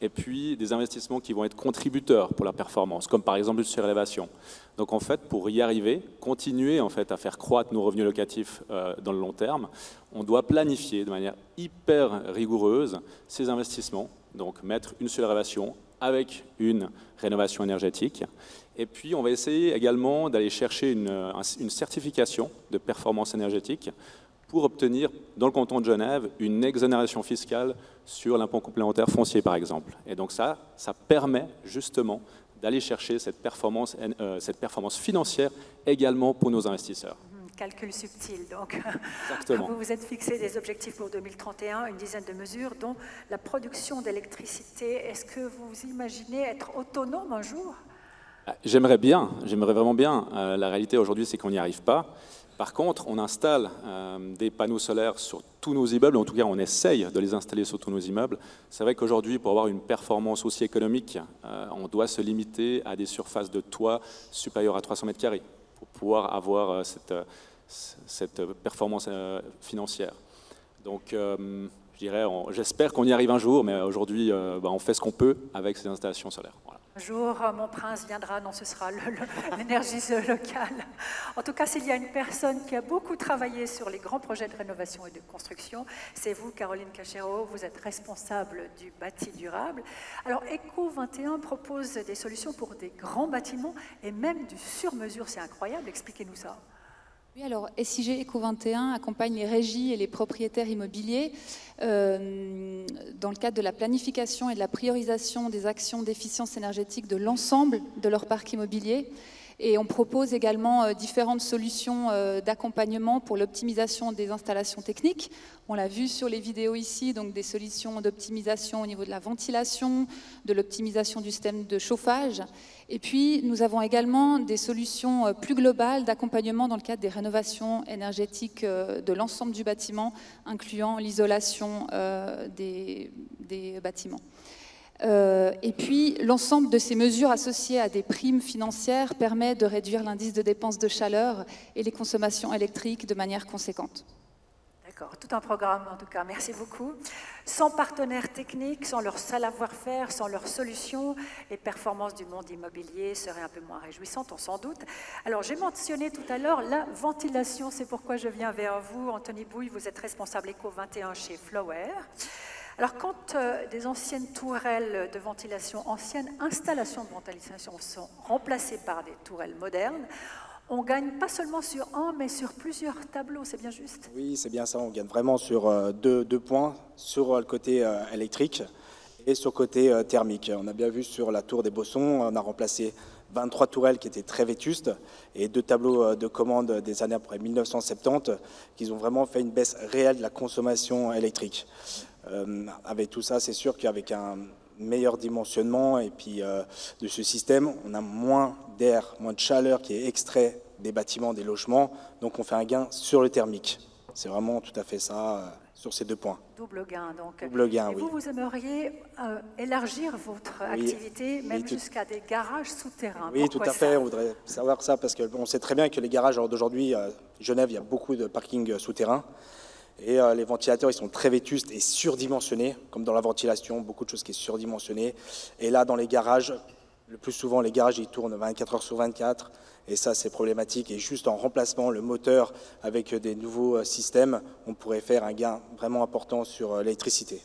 et puis des investissements qui vont être contributeurs pour la performance, comme par exemple une surélévation. Donc en fait, pour y arriver, continuer en fait à faire croître nos revenus locatifs dans le long terme, on doit planifier de manière hyper rigoureuse ces investissements, donc mettre une surélévation avec une rénovation énergétique. Et puis on va essayer également d'aller chercher une certification de performance énergétique pour obtenir, dans le canton de Genève, une exonération fiscale sur l'impôt complémentaire foncier, par exemple. Et donc ça permet justement d'aller chercher cette performance financière également pour nos investisseurs. Calcul subtil, donc. Exactement. Vous vous êtes fixé des objectifs pour 2031, une dizaine de mesures, dont la production d'électricité. Est-ce que vous imaginez être autonome un jour? J'aimerais vraiment bien. La réalité aujourd'hui, c'est qu'on n'y arrive pas. Par contre, on installe des panneaux solaires sur tous nos immeubles, en tout cas on essaye de les installer sur tous nos immeubles. C'est vrai qu'aujourd'hui, pour avoir une performance aussi économique, on doit se limiter à des surfaces de toit supérieures à 300 mètres carrés pour pouvoir avoir cette performance financière. Donc, j'espère qu'on y arrive un jour, mais aujourd'hui, on fait ce qu'on peut avec ces installations solaires. Voilà. Un jour, mon prince viendra, non, ce sera l'énergie locale. En tout cas, s'il y a une personne qui a beaucoup travaillé sur les grands projets de rénovation et de construction, c'est vous, Caroline Cachero, vous êtes responsable du bâti durable. Alors, Eco21 propose des solutions pour des grands bâtiments et même du sur-mesure, c'est incroyable, expliquez-nous ça. Oui, alors SIG Eco21 accompagne les régies et les propriétaires immobiliers dans le cadre de la planification et de la priorisation des actions d'efficience énergétique de l'ensemble de leur parc immobilier. Et on propose également différentes solutions d'accompagnement pour l'optimisation des installations techniques. On l'a vu sur les vidéos ici, donc des solutions d'optimisation au niveau de la ventilation, de l'optimisation du système de chauffage. Et puis, nous avons également des solutions plus globales d'accompagnement dans le cadre des rénovations énergétiques de l'ensemble du bâtiment, incluant l'isolation des bâtiments. Et puis, l'ensemble de ces mesures associées à des primes financières permet de réduire l'indice de dépenses de chaleur et les consommations électriques de manière conséquente. D'accord, tout un programme en tout cas, merci beaucoup. Sans partenaires techniques, sans leur savoir-faire, sans leurs solutions, les performances du monde immobilier seraient un peu moins réjouissantes, on s'en doute. Alors j'ai mentionné tout à l'heure la ventilation, c'est pourquoi je viens vers vous. Anthony Bouille, vous êtes responsable Eco21 chez Flower. Alors quand des anciennes tourelles de ventilation, anciennes installations de ventilation sont remplacées par des tourelles modernes, on gagne pas seulement sur un, mais sur plusieurs tableaux, c'est bien juste? Oui, c'est bien ça, on gagne vraiment sur deux points, sur le côté électrique et sur le côté thermique. On a bien vu sur la tour des Bossons, on a remplacé 23 tourelles qui étaient très vétustes et 2 tableaux de commande des années après 1970 qui ont vraiment fait une baisse réelle de la consommation électrique. Avec tout ça, c'est sûr qu'avec un meilleur dimensionnement et puis de ce système, on a moins d'air, moins de chaleur qui est extrait des bâtiments, des logements, donc on fait un gain sur le thermique. C'est vraiment tout à fait ça sur ces 2 points. Double gain, donc. Double gain, et oui. Vous aimeriez élargir votre activité, même jusqu'à des garages souterrains. Oui, pourquoi tout à fait, on voudrait savoir ça, parce qu'on sait très bien que les garages, d'aujourd'hui, à Genève, il y a beaucoup de parkings souterrains. Et les ventilateurs, ils sont très vétustes et surdimensionnés, comme dans la ventilation, beaucoup de choses qui sont surdimensionnées. Et là, dans les garages, le plus souvent, les garages, ils tournent 24 heures sur 24. Et ça, c'est problématique. Et juste en remplacement, le moteur avec des nouveaux systèmes, on pourrait faire un gain vraiment important sur l'électricité.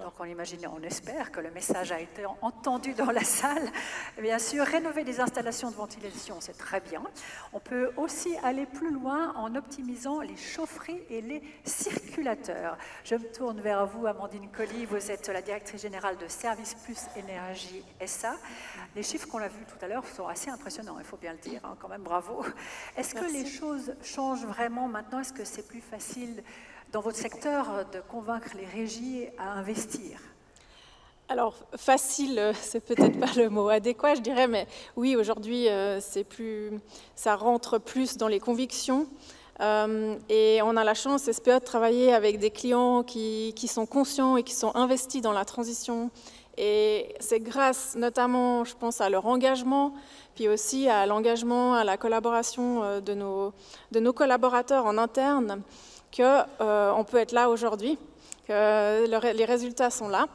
Donc on imagine, on espère que le message a été entendu dans la salle. Bien sûr, rénover des installations de ventilation, c'est très bien. On peut aussi aller plus loin en optimisant les chaufferies et les circulateurs. Je me tourne vers vous, Amandine Colli, vous êtes la directrice générale de Service Plus Énergie SA. Les chiffres qu'on a vus tout à l'heure sont assez impressionnants, il faut bien le dire, hein, quand même, bravo. Est-ce que les choses changent vraiment maintenant? Est-ce que c'est plus facile dans votre secteur de convaincre les régies à investir? Alors, facile, c'est peut-être pas le mot adéquat, je dirais, mais oui, aujourd'hui, ça rentre plus dans les convictions. Et on a la chance, SPE, de travailler avec des clients qui sont conscients et qui sont investis dans la transition. Et c'est grâce, notamment, je pense, à leur engagement, puis aussi à l'engagement, à la collaboration de nos collaborateurs en interne, qu'on peut être là aujourd'hui. les résultats sont là.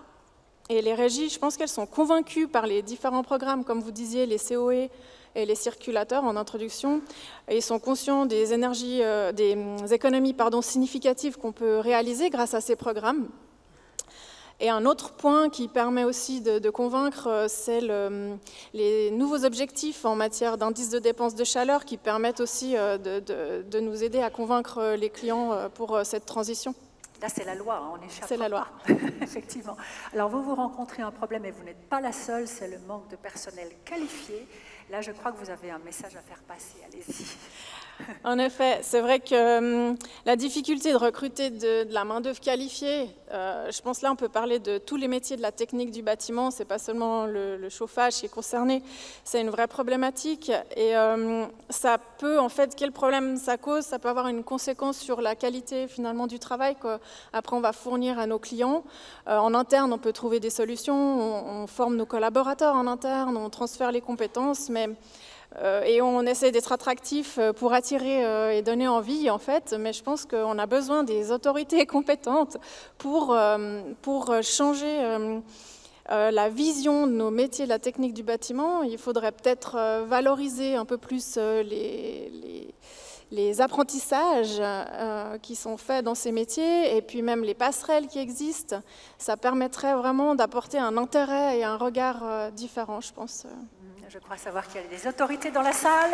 Et les régies, je pense qu'elles sont convaincues par les différents programmes, comme vous disiez, les COE et les circulateurs en introduction. Et ils sont conscients des économies significatives qu'on peut réaliser grâce à ces programmes. Et un autre point qui permet aussi de convaincre, c'est les nouveaux objectifs en matière d'indice de dépenses de chaleur qui permettent aussi de nous aider à convaincre les clients pour cette transition. Là, c'est la loi, on échappe. C'est la loi. Effectivement. Alors, vous rencontrez un problème et vous n'êtes pas la seule, c'est le manque de personnel qualifié. Là, je crois que vous avez un message à faire passer. Allez-y. En effet, c'est vrai que la difficulté de recruter de la main-d'œuvre qualifiée, je pense là on peut parler de tous les métiers de la technique du bâtiment, c'est pas seulement le chauffage qui est concerné, c'est une vraie problématique. Et ça peut, en fait, quel problème ça cause? Ça peut avoir une conséquence sur la qualité finalement du travail qu'après on va fournir à nos clients. En interne, on peut trouver des solutions, on forme nos collaborateurs en interne, on transfère les compétences, et on essaie d'être attractif pour attirer et donner envie, en fait. Mais je pense qu'on a besoin des autorités compétentes pour changer la vision de nos métiers de la technique du bâtiment. Il faudrait peut-être valoriser un peu plus les apprentissages qui sont faits dans ces métiers et puis même les passerelles qui existent. Ça permettrait vraiment d'apporter un intérêt et un regard différent, je pense. Je crois savoir qu'il y a des autorités dans la salle.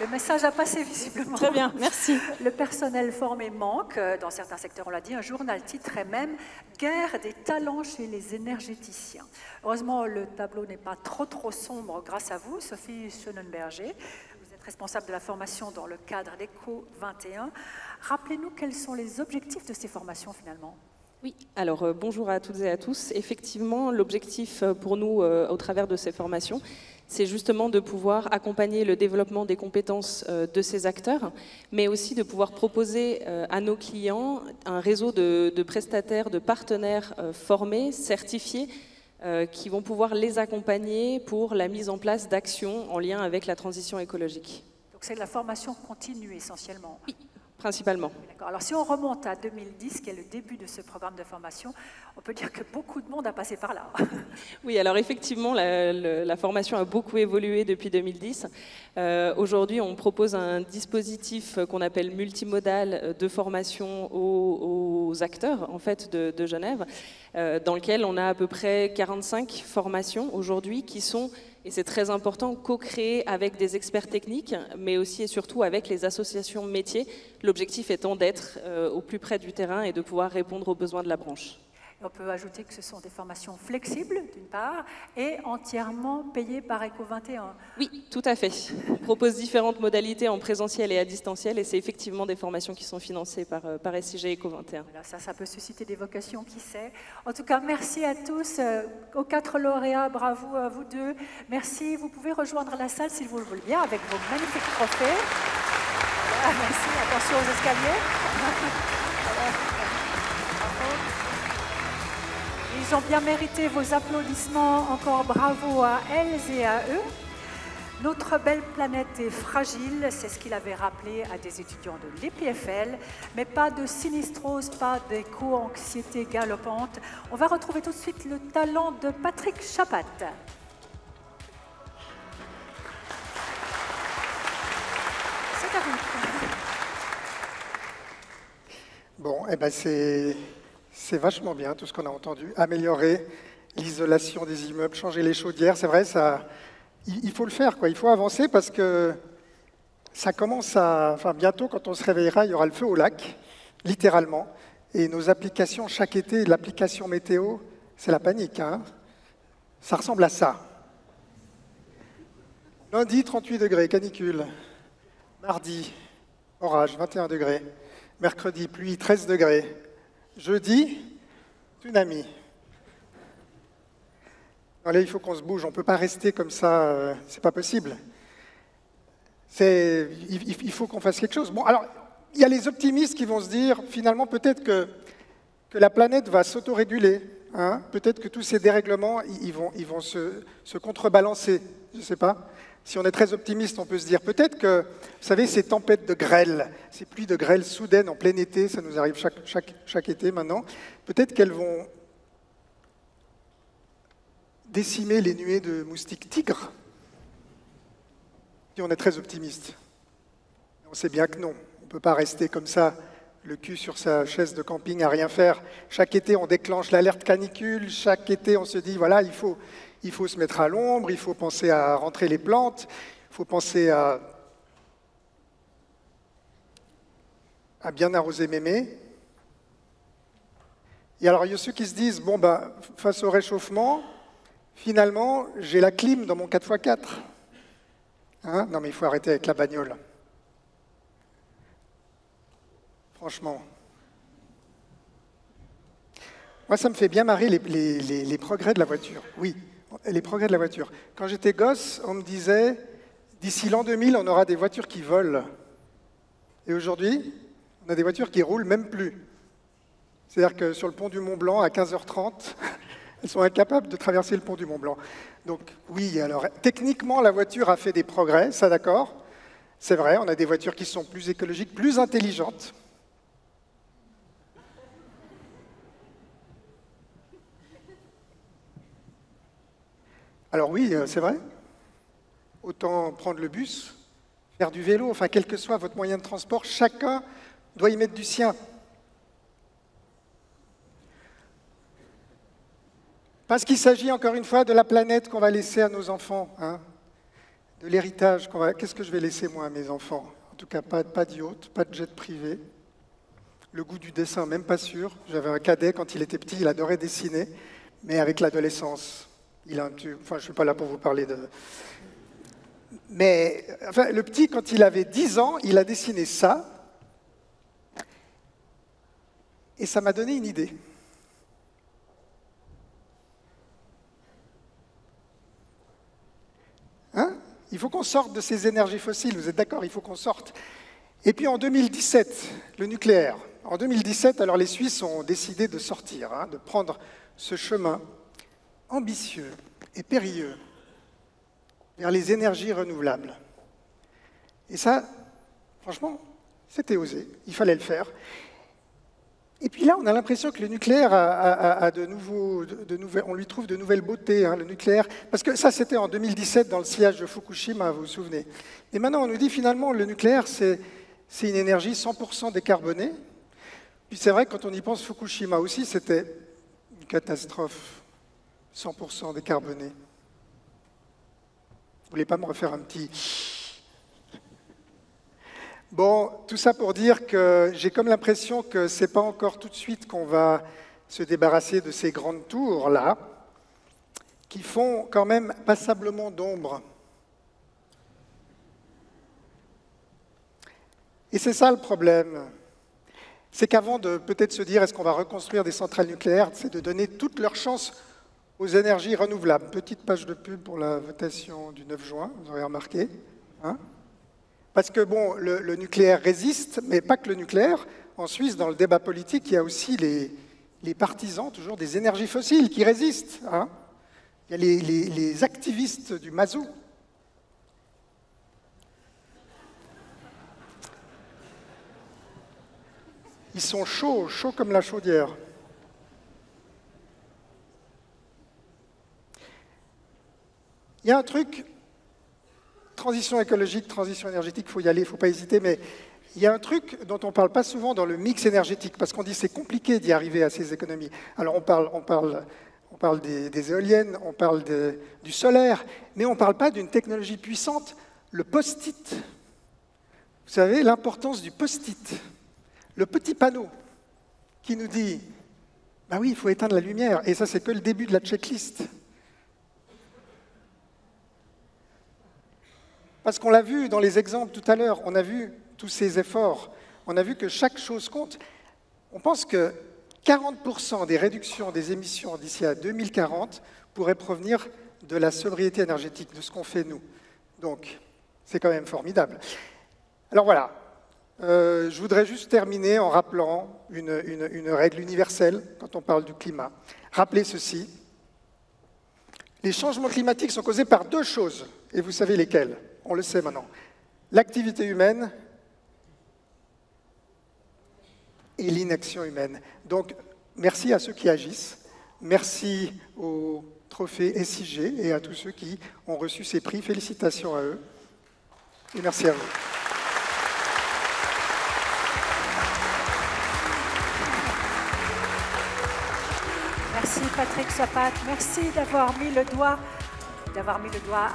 Le message a passé visiblement. Très bien, merci. Le personnel formé manque. Dans certains secteurs, on l'a dit, un journal titrait même « Guerre des talents chez les énergéticiens ». Heureusement, le tableau n'est pas trop sombre grâce à vous, Sophie Schönenberger. Vous êtes responsable de la formation dans le cadre d'ECO 21. Rappelez-nous quels sont les objectifs de ces formations finalement. Oui, alors bonjour à toutes et à tous. Effectivement, l'objectif pour nous au travers de ces formations, c'est justement de pouvoir accompagner le développement des compétences de ces acteurs, mais aussi de pouvoir proposer à nos clients un réseau de prestataires, de partenaires formés, certifiés, qui vont pouvoir les accompagner pour la mise en place d'actions en lien avec la transition écologique. Donc c'est de la formation continue essentiellement. Oui. Principalement. Alors si on remonte à 2010, qui est le début de ce programme de formation, on peut dire que beaucoup de monde a passé par là. Oui, alors effectivement, la formation a beaucoup évolué depuis 2010. Aujourd'hui, on propose un dispositif qu'on appelle multimodal de formation aux acteurs en fait, de Genève, dans lequel on a à peu près 45 formations aujourd'hui qui sont, et c'est très important, co-créées avec des experts techniques, mais aussi et surtout avec les associations métiers, l'objectif étant d'être au plus près du terrain et de pouvoir répondre aux besoins de la branche. On peut ajouter que ce sont des formations flexibles, d'une part, et entièrement payées par ECO 21. Oui, tout à fait. On propose différentes modalités en présentiel et à distanciel, et c'est effectivement des formations qui sont financées par SIG ECO 21. Voilà, ça peut susciter des vocations, qui sait. En tout cas, merci à tous, aux 4 lauréats, bravo à vous deux. Merci, vous pouvez rejoindre la salle si vous le voulez bien, avec vos magnifiques trophées. Voilà, merci, attention aux escaliers. Voilà. Ils ont bien mérité vos applaudissements. Encore bravo à elles et à eux. Notre belle planète est fragile, c'est ce qu'il avait rappelé à des étudiants de l'EPFL, mais pas de sinistrose, pas d'éco-anxiété galopante. On va retrouver tout de suite le talent de Patrick Chapat. C'est à vous. Bon, eh ben c'est vachement bien tout ce qu'on a entendu. Améliorer l'isolation des immeubles, changer les chaudières, c'est vrai, il faut le faire, quoi. Il faut avancer parce que ça commence à... Enfin, bientôt, quand on se réveillera, il y aura le feu au lac, littéralement. Et nos applications, chaque été, l'application météo, c'est la panique, hein. Ça ressemble à ça. Lundi, 38 degrés, canicule. Mardi, orage, 21 degrés. Mercredi, pluie, 13 degrés. Jeudi, tsunami. Là, il faut qu'on se bouge, on ne peut pas rester comme ça, c'est pas possible. Il faut qu'on fasse quelque chose. Bon, alors, il y a les optimistes qui vont se dire, finalement, peut-être que la planète va s'autoréguler. Hein, peut-être que tous ces dérèglements, ils vont se contrebalancer, je ne sais pas. Si on est très optimiste, on peut se dire peut-être que, vous savez, ces tempêtes de grêle, ces pluies de grêle soudaines en plein été, ça nous arrive chaque été maintenant, peut-être qu'elles vont décimer les nuées de moustiques tigres. Si on est très optimiste. On sait bien que non, on ne peut pas rester comme ça, le cul sur sa chaise de camping à rien faire. Chaque été, on déclenche l'alerte canicule, chaque été, on se dit, voilà, il faut se mettre à l'ombre, il faut penser à rentrer les plantes, il faut penser à bien arroser mémé. Et alors, il y a ceux qui se disent, bon, ben, face au réchauffement, finalement, j'ai la clim dans mon 4x4. Hein? Non, mais il faut arrêter avec la bagnole. Franchement. Moi, ça me fait bien marrer les progrès de la voiture. Oui, les progrès de la voiture. Quand j'étais gosse, on me disait, d'ici l'an 2000, on aura des voitures qui volent. Et aujourd'hui, on a des voitures qui roulent même plus. C'est-à-dire que sur le pont du Mont-Blanc, à 15h30, elles sont incapables de traverser le pont du Mont-Blanc. Donc oui, alors techniquement, la voiture a fait des progrès, ça d'accord. C'est vrai, on a des voitures qui sont plus écologiques, plus intelligentes. Alors oui, c'est vrai. Autant prendre le bus, faire du vélo, enfin quel que soit votre moyen de transport, chacun doit y mettre du sien. Parce qu'il s'agit encore une fois de la planète qu'on va laisser à nos enfants, hein, de l'héritage qu'on va... Qu'est-ce que je vais laisser moi à mes enfants? En tout cas, pas de yacht, pas de jet privé. Le goût du dessin, même pas sûr. J'avais un cadet, quand il était petit, il adorait dessiner, mais avec l'adolescence, il a un petit... Enfin, je ne suis pas là pour vous parler de... Mais enfin, le petit, quand il avait 10 ans, il a dessiné ça, et ça m'a donné une idée. Hein? Il faut qu'on sorte de ces énergies fossiles, vous êtes d'accord? Il faut qu'on sorte. Et puis en 2017, le nucléaire. En 2017, alors les Suisses ont décidé de sortir, hein, de prendre ce chemin ambitieux et périlleux vers les énergies renouvelables. Et ça, franchement, c'était osé, il fallait le faire. Et puis là, on a l'impression que le nucléaire a on lui trouve de nouvelles beautés, hein, le nucléaire. Parce que ça, c'était en 2017, dans le sillage de Fukushima, vous vous souvenez. Et maintenant, on nous dit finalement, le nucléaire, c'est une énergie 100% décarbonée. Puis c'est vrai que quand on y pense, Fukushima aussi, c'était une catastrophe 100% décarbonée. Vous voulez pas me refaire un petit... Bon, tout ça pour dire que j'ai comme l'impression que ce n'est pas encore tout de suite qu'on va se débarrasser de ces grandes tours-là, qui font quand même passablement d'ombre. Et c'est ça le problème. C'est qu'avant de peut-être se dire est-ce qu'on va reconstruire des centrales nucléaires, c'est de donner toute leur chance aux énergies renouvelables. Petite page de pub pour la votation du 9 juin, vous aurez remarqué. Hein? Parce que bon, le nucléaire résiste, mais pas que le nucléaire. En Suisse, dans le débat politique, il y a aussi les partisans, toujours des énergies fossiles, qui résistent. Hein. Il y a les activistes du mazout. Ils sont chauds, chauds comme la chaudière. Il y a un truc... Transition écologique, transition énergétique, il faut y aller, il ne faut pas hésiter, mais il y a un truc dont on ne parle pas souvent dans le mix énergétique, parce qu'on dit que c'est compliqué d'y arriver à ces économies. Alors on parle des éoliennes, on parle du solaire, mais on ne parle pas d'une technologie puissante, le post-it. Vous savez, l'importance du post-it, le petit panneau qui nous dit « bah oui, il faut éteindre la lumière », et ça c'est que le début de la checklist. Parce qu'on l'a vu dans les exemples tout à l'heure, on a vu tous ces efforts, on a vu que chaque chose compte. On pense que 40% des réductions des émissions d'ici à 2040 pourraient provenir de la sobriété énergétique, de ce qu'on fait nous. Donc, c'est quand même formidable. Alors voilà, je voudrais juste terminer en rappelant une règle universelle quand on parle du climat. Rappelez ceci, Les changements climatiques sont causés par deux choses, et vous savez lesquelles, on le sait maintenant. L'activité humaine et l'inaction humaine. Donc, merci à ceux qui agissent, merci au trophée SIG et à tous ceux qui ont reçu ces prix. Félicitations à eux, et merci à vous. Merci Patrick Chapat, merci d'avoir mis le doigt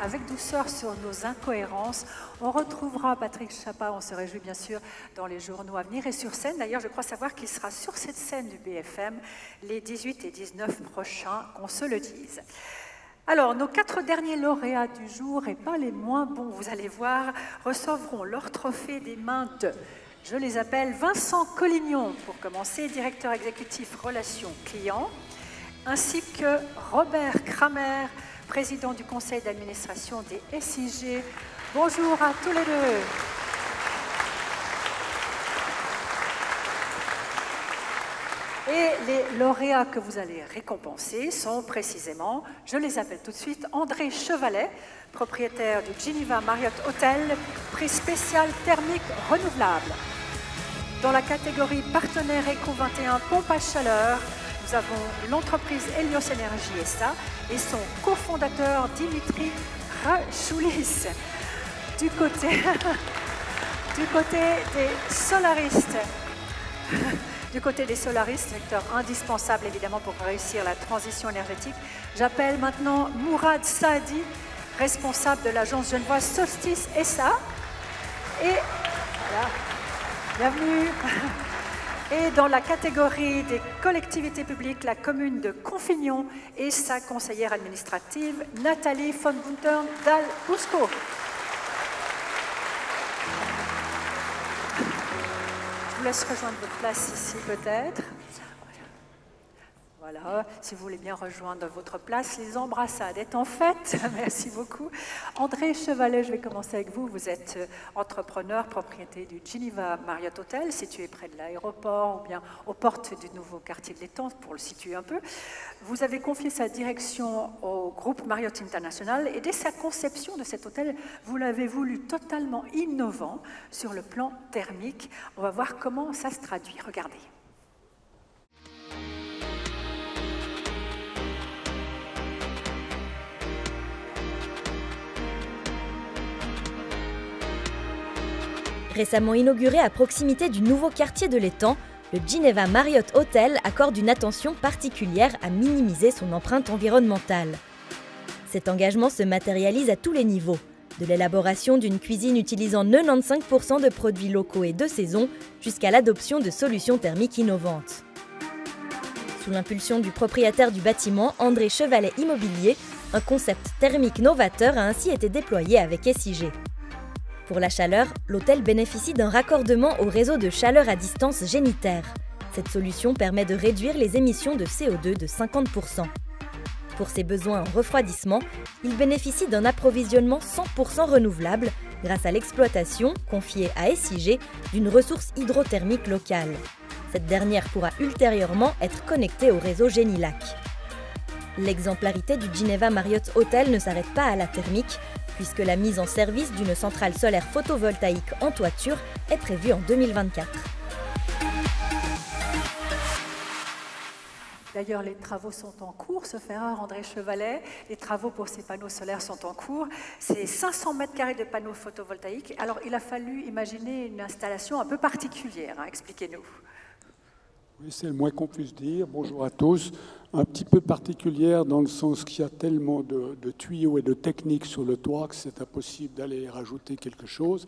avec douceur sur nos incohérences. On retrouvera Patrick Chapat, on se réjouit bien sûr dans les journaux à venir et sur scène. D'ailleurs, je crois savoir qu'il sera sur cette scène du BFM les 18 et 19 prochains, qu'on se le dise. Alors, nos 4 derniers lauréats du jour, et pas les moins bons, vous allez voir, recevront leur trophée des mains de, je les appelle Vincent Collignon, pour commencer, directeur exécutif Relations Clients, ainsi que Robert Kramer, président du conseil d'administration des SIG. Bonjour à tous les deux. Et les lauréats que vous allez récompenser sont précisément, je les appelle tout de suite, André Chevalet, propriétaire du Geneva Marriott Hotel, prix spécial thermique renouvelable. Dans la catégorie partenaire Eco21 pompe à chaleur, nous avons l'entreprise Helios Energy SA et son cofondateur Dimitri Rachoulis. Du côté des solaristes, secteur indispensable évidemment pour réussir la transition énergétique, j'appelle maintenant Mourad Saadi, responsable de l'agence genevoise Solstice SA. Et voilà, bienvenue. Et dans la catégorie des collectivités publiques, la commune de Confignon et sa conseillère administrative, Nathalie von Buntern Dal-Busco. Je vous laisse rejoindre votre place ici peut-être. Voilà, si vous voulez bien rejoindre votre place, les embrassades étant faites. Merci beaucoup. André Chevalet, je vais commencer avec vous. Vous êtes entrepreneur, propriétaire du Geneva Marriott Hotel, situé près de l'aéroport ou bien aux portes du nouveau quartier de l'Étang, pour le situer un peu. Vous avez confié sa direction au groupe Marriott International et dès sa conception de cet hôtel, vous l'avez voulu totalement innovant sur le plan thermique. On va voir comment ça se traduit. Regardez. Récemment inauguré à proximité du nouveau quartier de l'Étang, le Geneva Marriott Hotel accorde une attention particulière à minimiser son empreinte environnementale. Cet engagement se matérialise à tous les niveaux, de l'élaboration d'une cuisine utilisant 95% de produits locaux et de saison, jusqu'à l'adoption de solutions thermiques innovantes. Sous l'impulsion du propriétaire du bâtiment, André Chevalet Immobilier, un concept thermique novateur a ainsi été déployé avec SIG. Pour la chaleur, l'hôtel bénéficie d'un raccordement au réseau de chaleur à distance génitaire. Cette solution permet de réduire les émissions de CO2 de 50%. Pour ses besoins en refroidissement, il bénéficie d'un approvisionnement 100% renouvelable grâce à l'exploitation, confiée à SIG, d'une ressource hydrothermique locale. Cette dernière pourra ultérieurement être connectée au réseau Génilac. L'exemplarité du Geneva Marriott Hotel ne s'arrête pas à la thermique, puisque la mise en service d'une centrale solaire photovoltaïque en toiture est prévue en 2024. D'ailleurs, les travaux sont en cours, sauf erreur, André Chevalet. Les travaux pour ces panneaux solaires sont en cours. C'est 500 mètres carrés de panneaux photovoltaïques. Alors, il a fallu imaginer une installation un peu particulière. Expliquez-nous. Oui, c'est le moins qu'on puisse dire. Bonjour à tous. Un petit peu particulière dans le sens qu'il y a tellement de tuyaux et de techniques sur le toit que c'est impossible d'aller rajouter quelque chose.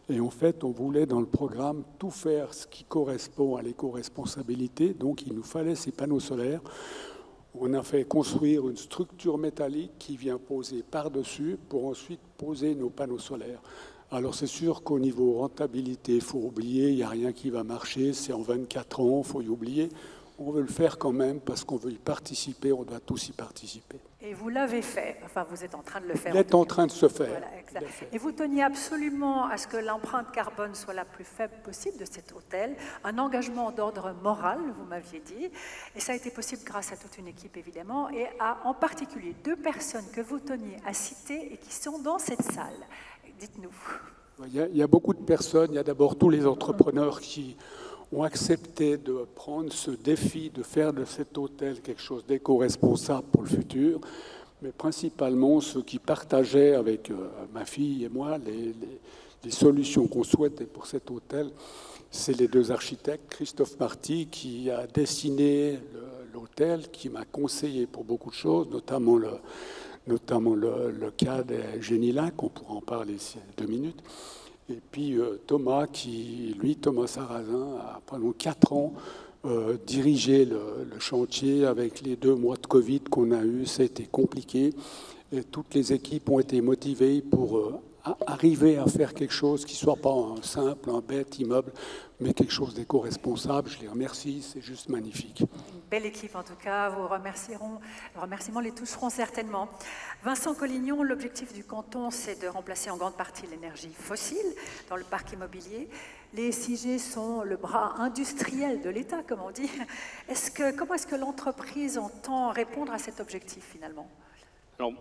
Et en fait, on voulait dans le programme tout faire ce qui correspond à l'éco-responsabilité. Donc, il nous fallait ces panneaux solaires. On a fait construire une structure métallique qui vient poser par-dessus pour ensuite poser nos panneaux solaires. Alors c'est sûr qu'au niveau rentabilité, il faut oublier, il n'y a rien qui va marcher, c'est en 24 ans, il faut y oublier. on veut le faire quand même parce qu'on veut y participer, on doit tous y participer. Et vous l'avez fait, enfin vous êtes en train de le faire. Il est en train de se faire. Voilà, exact. Et vous teniez absolument à ce que l'empreinte carbone soit la plus faible possible de cet hôtel, un engagement d'ordre moral, vous m'aviez dit, et ça a été possible grâce à toute une équipe évidemment, et à en particulier 2 personnes que vous teniez à citer et qui sont dans cette salle. Dites-nous. Il y a beaucoup de personnes, il y a d'abord tous les entrepreneurs qui ont accepté de prendre ce défi de faire de cet hôtel quelque chose d'éco-responsable pour le futur, mais principalement ceux qui partageaient avec ma fille et moi les solutions qu'on souhaitait pour cet hôtel. C'est les 2 architectes, Christophe Marty qui a dessiné l'hôtel, qui m'a conseillé pour beaucoup de choses, notamment le cas des Génilac, on pourra en parler ici 2 minutes. Et puis Thomas Sarrazin, a pendant 4 ans dirigé le chantier avec les 2 mois de Covid qu'on a eu. Ça a été compliqué et toutes les équipes ont été motivées pour arriver à faire quelque chose qui ne soit pas un simple, un bête immeuble, mais quelque chose d'éco-responsable. Je les remercie, c'est juste magnifique. Une belle équipe en tout cas, vos remerciements les toucheront certainement. Vincent Collignon, l'objectif du canton, c'est de remplacer en grande partie l'énergie fossile dans le parc immobilier. Les SIG sont le bras industriel de l'État, comme on dit. Comment est-ce que l'entreprise entend répondre à cet objectif finalement ? Alors,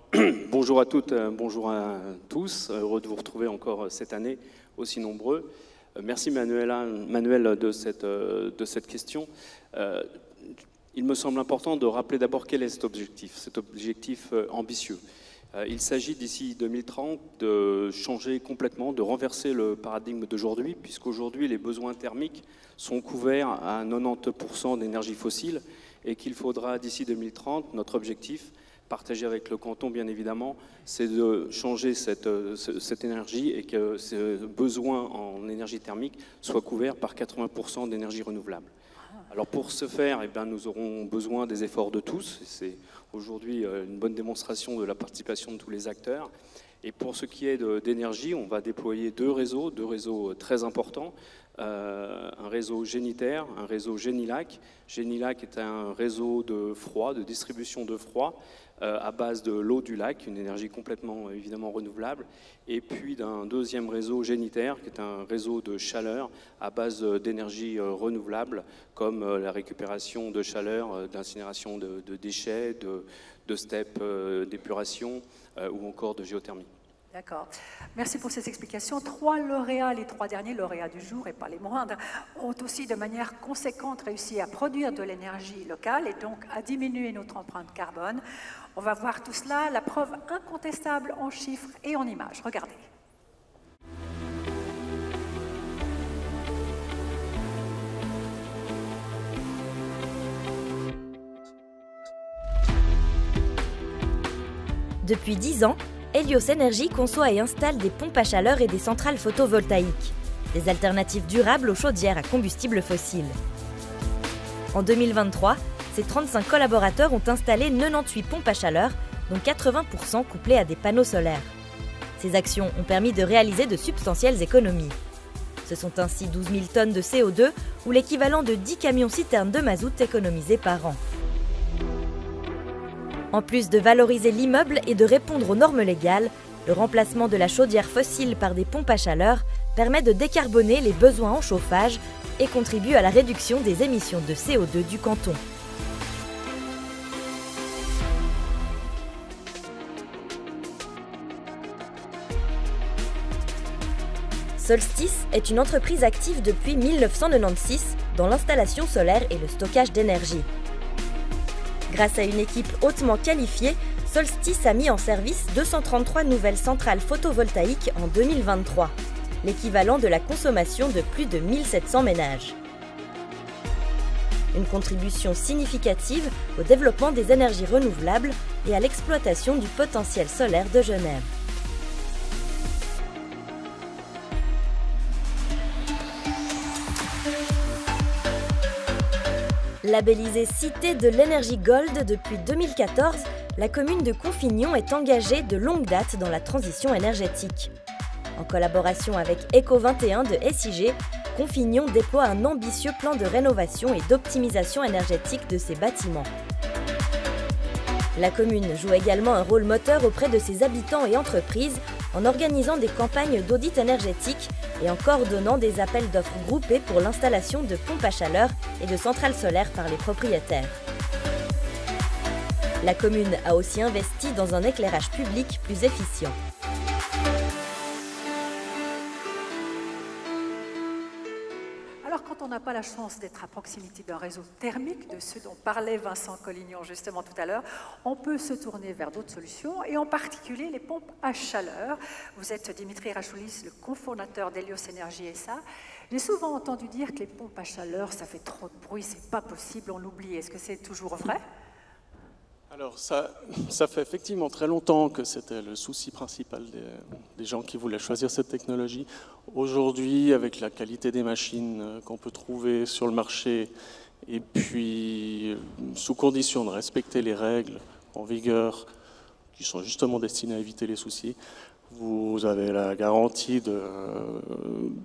bonjour à toutes, bonjour à tous. Heureux de vous retrouver encore cette année, aussi nombreux. Merci Manuel de cette question. Il me semble important de rappeler d'abord quel est cet objectif ambitieux. Il s'agit d'ici 2030 de changer complètement, de renverser le paradigme d'aujourd'hui, puisqu'aujourd'hui les besoins thermiques sont couverts à 90% d'énergie fossile et qu'il faudra d'ici 2030, notre objectif, partagé avec le canton bien évidemment, c'est de changer cette énergie et que ce besoin en énergie thermique soit couvert par 80% d'énergie renouvelable. Alors pour ce faire, nous aurons besoin des efforts de tous. C'est aujourd'hui une bonne démonstration de la participation de tous les acteurs. Et pour ce qui est d'énergie, on va déployer 2 réseaux très importants. Un réseau Géniter, un réseau Génilac. Génilac est un réseau de froid, de distribution de froid à base de l'eau du lac, une énergie complètement évidemment renouvelable, et puis d'un 2e réseau Géniter qui est un réseau de chaleur à base d'énergie renouvelable comme la récupération de chaleur, d'incinération de déchets, de steppes d'épuration ou encore de géothermie. D'accord. Merci pour ces explications. 3 lauréats, les 3 derniers lauréats du jour, et pas les moindres, ont aussi de manière conséquente réussi à produire de l'énergie locale et donc à diminuer notre empreinte carbone. On va voir tout cela, la preuve incontestable en chiffres et en images. Regardez. Depuis 10 ans, Helios Energy conçoit et installe des pompes à chaleur et des centrales photovoltaïques, des alternatives durables aux chaudières à combustible fossile. En 2023, ces 35 collaborateurs ont installé 98 pompes à chaleur, dont 80% couplées à des panneaux solaires. Ces actions ont permis de réaliser de substantielles économies. Ce sont ainsi 12 000 tonnes de CO2 ou l'équivalent de 10 camions-citernes de mazout économisés par an. En plus de valoriser l'immeuble et de répondre aux normes légales, le remplacement de la chaudière fossile par des pompes à chaleur permet de décarboner les besoins en chauffage et contribue à la réduction des émissions de CO2 du canton. Solstice est une entreprise active depuis 1996 dans l'installation solaire et le stockage d'énergie. Grâce à une équipe hautement qualifiée, Solstice a mis en service 233 nouvelles centrales photovoltaïques en 2023, l'équivalent de la consommation de plus de 1700 ménages. Une contribution significative au développement des énergies renouvelables et à l'exploitation du potentiel solaire de Genève. Labellisée Cité de l'énergie Gold depuis 2014, la commune de Confignon est engagée de longue date dans la transition énergétique. En collaboration avec Eco21 de SIG, Confignon déploie un ambitieux plan de rénovation et d'optimisation énergétique de ses bâtiments. La commune joue également un rôle moteur auprès de ses habitants et entreprises en organisant des campagnes d'audit énergétique et en coordonnant des appels d'offres groupés pour l'installation de pompes à chaleur et de centrales solaires par les propriétaires. La commune a aussi investi dans un éclairage public plus efficient. Alors, quand on n'a pas la chance d'être à proximité d'un réseau thermique, de ce dont parlait Vincent Collignon justement tout à l'heure, on peut se tourner vers d'autres solutions, et en particulier les pompes à chaleur. Vous êtes Dimitri Rachoulis, le cofondateur d'Helios Energy SA. J'ai souvent entendu dire que les pompes à chaleur, ça fait trop de bruit, c'est pas possible, on l'oublie. Est-ce que c'est toujours vrai ? Alors ça fait effectivement très longtemps que c'était le souci principal des gens qui voulaient choisir cette technologie. Aujourd'hui, avec la qualité des machines qu'on peut trouver sur le marché, et puis sous condition de respecter les règles en vigueur, qui sont justement destinées à éviter les soucis, vous avez la garantie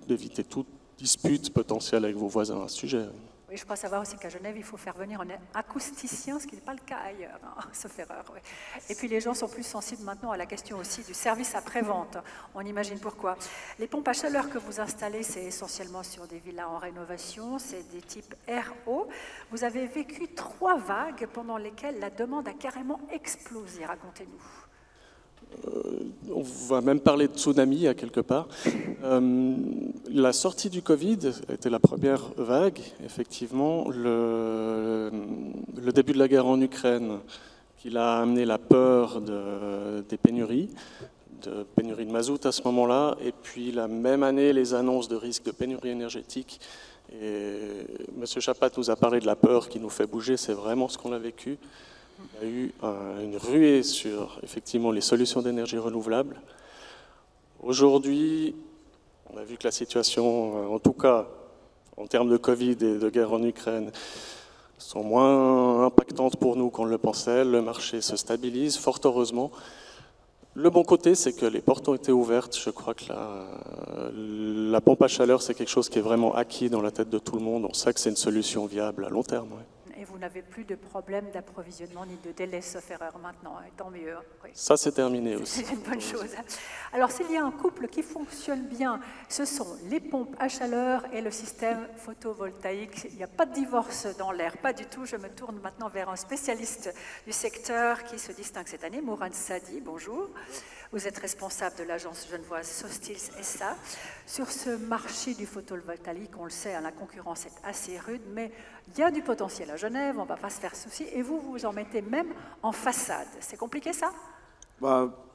d'éviter toute dispute potentielle avec vos voisins à ce sujet. Oui, je crois savoir aussi qu'à Genève, il faut faire venir un acousticien, ce qui n'est pas le cas ailleurs, hein, sauf erreur. Oui. Et puis les gens sont plus sensibles maintenant à la question aussi du service après-vente. On imagine pourquoi. Les pompes à chaleur que vous installez, c'est essentiellement sur des villas en rénovation, c'est des types RO. Vous avez vécu 3 vagues pendant lesquelles la demande a carrément explosé. Racontez-nous. On va même parler de tsunami à quelque part. La sortie du Covid était la première vague, effectivement. Le début de la guerre en Ukraine, qui a amené la peur des pénuries, de mazout à ce moment-là, et puis la même année, les annonces de risque de pénurie énergétique. Et M. Chapat nous a parlé de la peur qui nous fait bouger, c'est vraiment ce qu'on a vécu. Il y a eu une ruée sur, effectivement, les solutions d'énergie renouvelable. Aujourd'hui, on a vu que la situation, en tout cas, en termes de Covid et de guerre en Ukraine, sont moins impactantes pour nous qu'on le pensait. Le marché se stabilise, fort heureusement. Le bon côté, c'est que les portes ont été ouvertes. Je crois que la pompe à chaleur, c'est quelque chose qui est vraiment acquis dans la tête de tout le monde. On sait que c'est une solution viable à long terme. Ouais. Et vous n'avez plus de problème d'approvisionnement ni de délai, sauf erreur maintenant, et tant mieux. Oui. Ça, c'est terminé aussi. C'est une bonne chose. Alors, s'il y a un couple qui fonctionne bien, ce sont les pompes à chaleur et le système photovoltaïque. Il n'y a pas de divorce dans l'air, pas du tout. Je me tourne maintenant vers un spécialiste du secteur qui se distingue cette année, Mourad Sadi. Bonjour. Vous êtes responsable de l'agence genevoise Sostils SA. Sur ce marché du photovoltaïque, on le sait, la concurrence est assez rude, mais il y a du potentiel à Genève, on ne va pas se faire souci. Et vous, vous en mettez même en façade. C'est compliqué, ça ?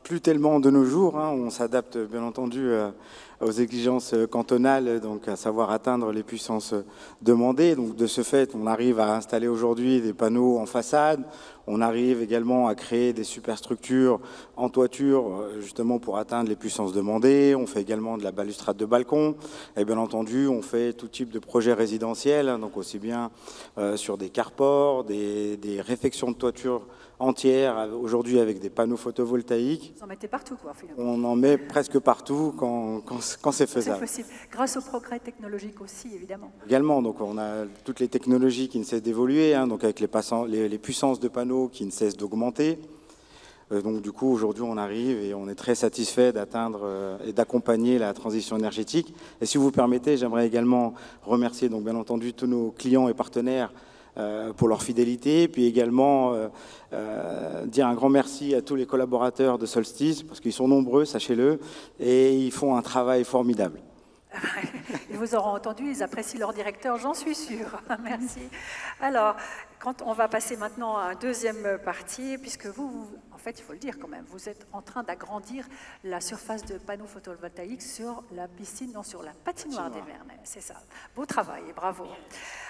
Plus tellement de nos jours. Hein. On s'adapte, bien entendu, aux exigences cantonales, donc à savoir atteindre les puissances demandées. Donc, de ce fait, on arrive à installer aujourd'hui des panneaux en façade. On arrive également à créer des superstructures en toiture, justement pour atteindre les puissances demandées. On fait également de la balustrade de balcon. Et bien entendu, on fait tout type de projets résidentiels, hein, donc aussi bien sur des carports, des réfections de toiture entières, aujourd'hui avec des panneaux photovoltaïques. Vous en mettez partout, quoi, finalement. On en met presque partout quand c'est faisable. C'est possible. Grâce au progrès technologique aussi, évidemment. Également, donc on a toutes les technologies qui ne cessent d'évoluer, hein, donc avec les puissances de panneaux qui ne cessent d'augmenter. Donc du coup, aujourd'hui, on arrive et on est très satisfait d'atteindre et d'accompagner la transition énergétique. Et si vous permettez, j'aimerais également remercier, donc bien entendu, tous nos clients et partenaires pour leur fidélité, puis également dire un grand merci à tous les collaborateurs de Solstice, parce qu'ils sont nombreux, sachez-le, et ils font un travail formidable. Ils vous auront entendu, ils apprécient leur directeur, j'en suis sûre. Merci. Alors, quand on va passer maintenant à une deuxième partie, puisque vous, en fait, il faut le dire quand même, vous êtes en train d'agrandir la surface de panneaux photovoltaïques sur la piscine, non, sur la patinoire des Vernets. C'est ça. Beau travail et bravo.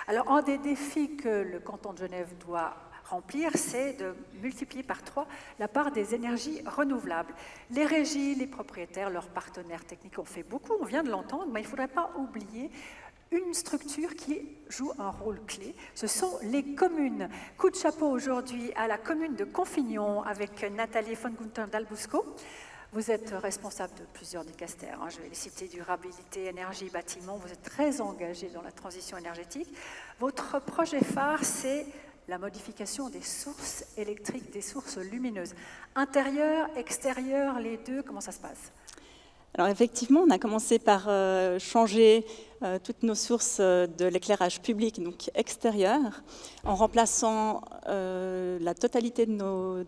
Alors, un des défis que le canton de Genève doit remplir, c'est de multiplier par 3 la part des énergies renouvelables. Les régies, les propriétaires, leurs partenaires techniques ont fait beaucoup, on vient de l'entendre, mais il ne faudrait pas oublier une structure qui joue un rôle clé, ce sont les communes. Coup de chapeau aujourd'hui à la commune de Confignon avec Nathalie von Gunther d'Albusco. Vous êtes responsable de plusieurs dicastères, je vais les citer, durabilité, énergie, bâtiment. Vous êtes très engagé dans la transition énergétique. Votre projet phare, c'est la modification des sources électriques, des sources lumineuses. Intérieur, extérieur, les deux, comment ça se passe? Alors effectivement, on a commencé par changer toutes nos sources de l'éclairage public, donc extérieur, en remplaçant la totalité de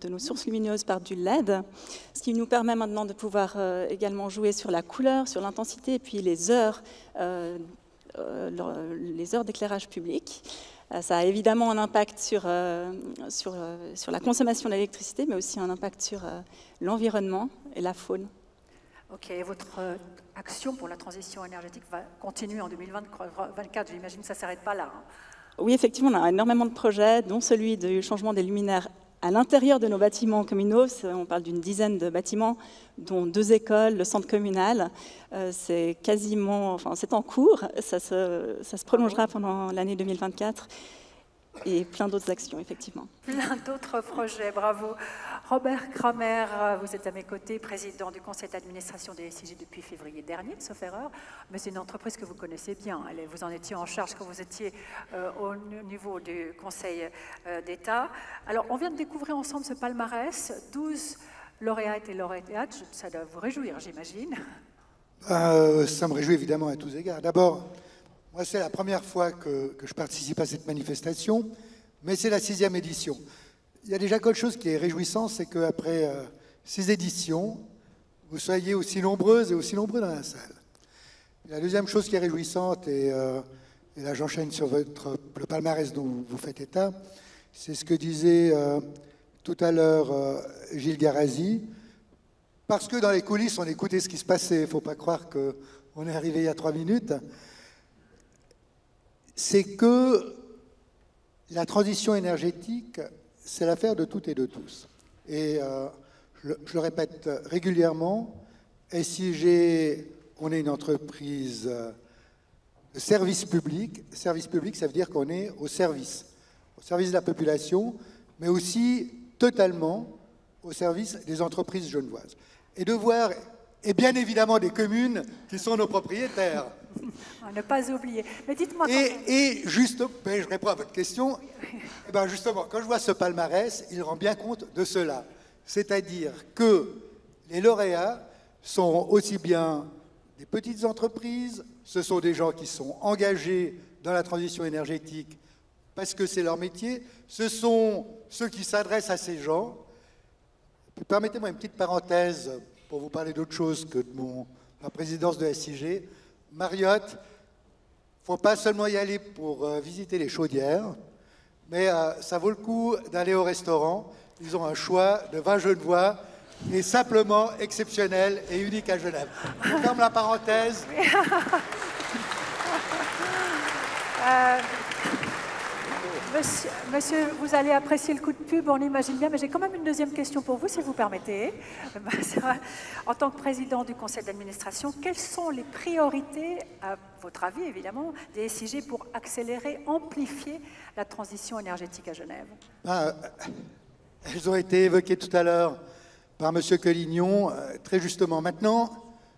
nos sources lumineuses par du LED, ce qui nous permet maintenant de pouvoir également jouer sur la couleur, sur l'intensité et puis les heures d'éclairage public. Ça a évidemment un impact sur la consommation d'électricité, mais aussi un impact sur l'environnement et la faune. Ok, votre action pour la transition énergétique va continuer en 2024, j'imagine que ça ne s'arrête pas là. Oui, effectivement, on a énormément de projets, dont celui du changement des luminaires à l'intérieur de nos bâtiments communaux. On parle d'une dizaine de bâtiments, dont 2 écoles, le centre communal. C'est quasiment, enfin, c'est en cours, ça se prolongera pendant l'année 2024. Et plein d'autres actions, effectivement. Plein d'autres projets, bravo. Robert Kramer, vous êtes à mes côtés, président du conseil d'administration des SIG depuis février dernier, sauf erreur, mais c'est une entreprise que vous connaissez bien. Vous en étiez en charge quand vous étiez au niveau du conseil d'État. Alors, on vient de découvrir ensemble ce palmarès, 12 lauréates et lauréates, ça doit vous réjouir, j'imagine. Ça me réjouit évidemment à tous égards. D'abord, moi, c'est la première fois que je participe à cette manifestation, mais c'est la 6e édition. Il y a déjà quelque chose qui est réjouissant, c'est qu'après 6 éditions, vous soyez aussi nombreuses et aussi nombreux dans la salle. Et la deuxième chose qui est réjouissante, et là j'enchaîne sur le palmarès dont vous faites état, c'est ce que disait tout à l'heure Gilles Garazi, parce que dans les coulisses, on écoutait ce qui se passait. Il ne faut pas croire qu'on est arrivé il y a 3 minutes. C'est que la transition énergétique, c'est l'affaire de toutes et de tous. Et je le répète régulièrement, SIG, on est une entreprise de service public. Service public, ça veut dire qu'on est au service de la population, mais aussi totalement au service des entreprises genevoises. Et bien évidemment des communes qui sont nos propriétaires. À ne pas oublier. Mais dites-moi... Et juste, je réponds à votre question, et bien justement, quand je vois ce palmarès, il rend bien compte de cela. C'est-à-dire que les lauréats sont aussi bien des petites entreprises, ce sont des gens qui sont engagés dans la transition énergétique parce que c'est leur métier, ce sont ceux qui s'adressent à ces gens. Permettez-moi une petite parenthèse pour vous parler d'autre chose que de ma présidence de SIG. Marriott, il ne faut pas seulement y aller pour visiter les chaudières, mais ça vaut le coup d'aller au restaurant. Ils ont un choix de vin genevois et simplement exceptionnel et unique à Genève. Je ferme la parenthèse. Monsieur, vous allez apprécier le coup de pub, on l'imagine bien, mais j'ai quand même une deuxième question pour vous, si vous permettez. En tant que président du conseil d'administration, quelles sont les priorités, à votre avis évidemment, des SIG pour accélérer, amplifier la transition énergétique à Genève? Elles ont été évoquées tout à l'heure par M. Collignon, très justement. Maintenant,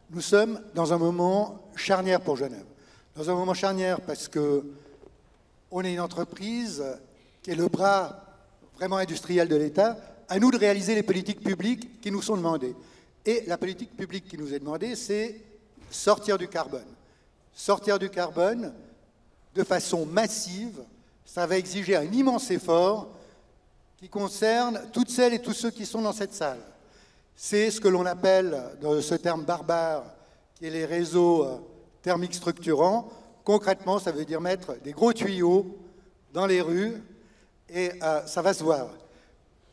nous sommes dans un moment charnière pour Genève. Dans un moment charnière parce que on est une entreprise qui est le bras vraiment industriel de l'État. À nous de réaliser les politiques publiques qui nous sont demandées. Et la politique publique qui nous est demandée, c'est sortir du carbone. Sortir du carbone de façon massive, ça va exiger un immense effort qui concerne toutes celles et tous ceux qui sont dans cette salle. C'est ce que l'on appelle, dans ce terme barbare, qui est les réseaux thermiques structurants. Concrètement, ça veut dire mettre des gros tuyaux dans les rues et ça va se voir.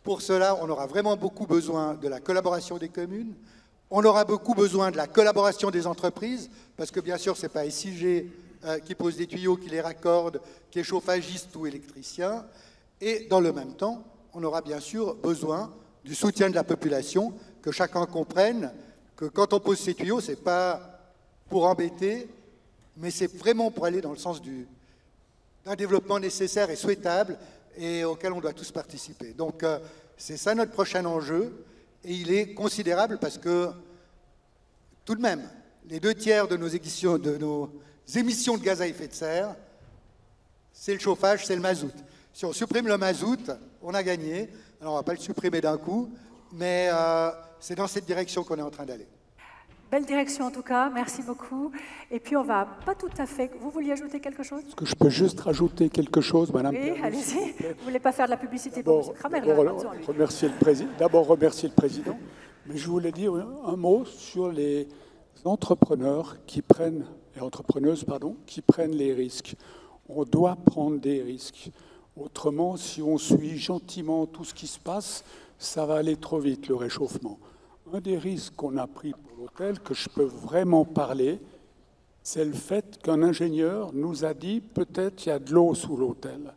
Pour cela, on aura vraiment beaucoup besoin de la collaboration des communes, on aura beaucoup besoin de la collaboration des entreprises, parce que bien sûr, ce n'est pas SIG qui pose des tuyaux, qui les raccorde, qui est chauffagiste ou électricien, et dans le même temps, on aura bien sûr besoin du soutien de la population, que chacun comprenne que quand on pose ces tuyaux, ce n'est pas pour embêter, mais c'est vraiment pour aller dans le sens d'un développement nécessaire et souhaitable et auquel on doit tous participer. Donc c'est ça notre prochain enjeu. Et il est considérable parce que, tout de même, les 2/3 de nos émissions de gaz à effet de serre, c'est le chauffage, c'est le mazout. Si on supprime le mazout, on a gagné. Alors on ne va pas le supprimer d'un coup, mais c'est dans cette direction qu'on est en train d'aller. Belle direction en tout cas, merci beaucoup. Et puis on va pas tout à fait... Vous vouliez ajouter quelque chose? Est-ce que je peux juste rajouter quelque chose, Madame? Oui, allez-y. Vous ne voulez pas faire de la publicité pour M. Kramer? Remercier le Président. Mais je voulais dire un mot sur les entrepreneurs qui prennent, et entrepreneuses, pardon, qui prennent les risques. On doit prendre des risques. Autrement, si on suit gentiment tout ce qui se passe, ça va aller trop vite, le réchauffement. Un des risques qu'on a pris pour l'hôtel, que je peux vraiment parler, c'est le fait qu'un ingénieur nous a dit peut-être il y a de l'eau sous l'hôtel.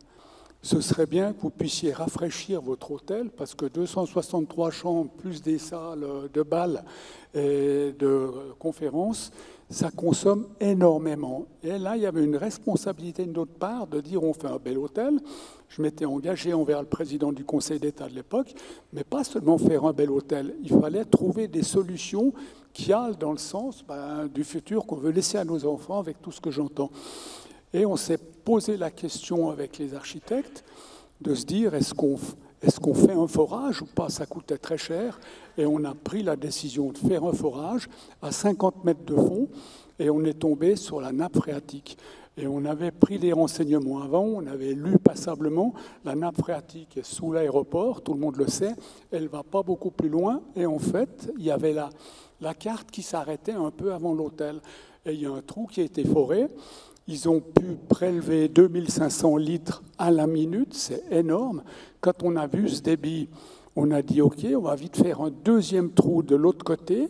Ce serait bien que vous puissiez rafraîchir votre hôtel parce que 263 chambres plus des salles de bal et de conférences, ça consomme énormément. Et là, il y avait une responsabilité de notre part de dire on fait un bel hôtel. Je m'étais engagé envers le président du Conseil d'État de l'époque, mais pas seulement faire un bel hôtel. Il fallait trouver des solutions qui aillent dans le sens du futur qu'on veut laisser à nos enfants avec tout ce que j'entends. Et on s'est posé la question avec les architectes de se dire est-ce qu'on fait un forage ou pas? Ça coûtait très cher. Et on a pris la décision de faire un forage à 50 mètres de fond et on est tombé sur la nappe phréatique. Et on avait pris les renseignements avant, on avait lu passablement, la nappe phréatique est sous l'aéroport, tout le monde le sait, elle ne va pas beaucoup plus loin. Et en fait, il y avait la carte qui s'arrêtait un peu avant l'hôtel. Et il y a un trou qui a été foré. Ils ont pu prélever 2500 litres à la minute, c'est énorme. Quand on a vu ce débit, on a dit OK, on va vite faire un deuxième trou de l'autre côté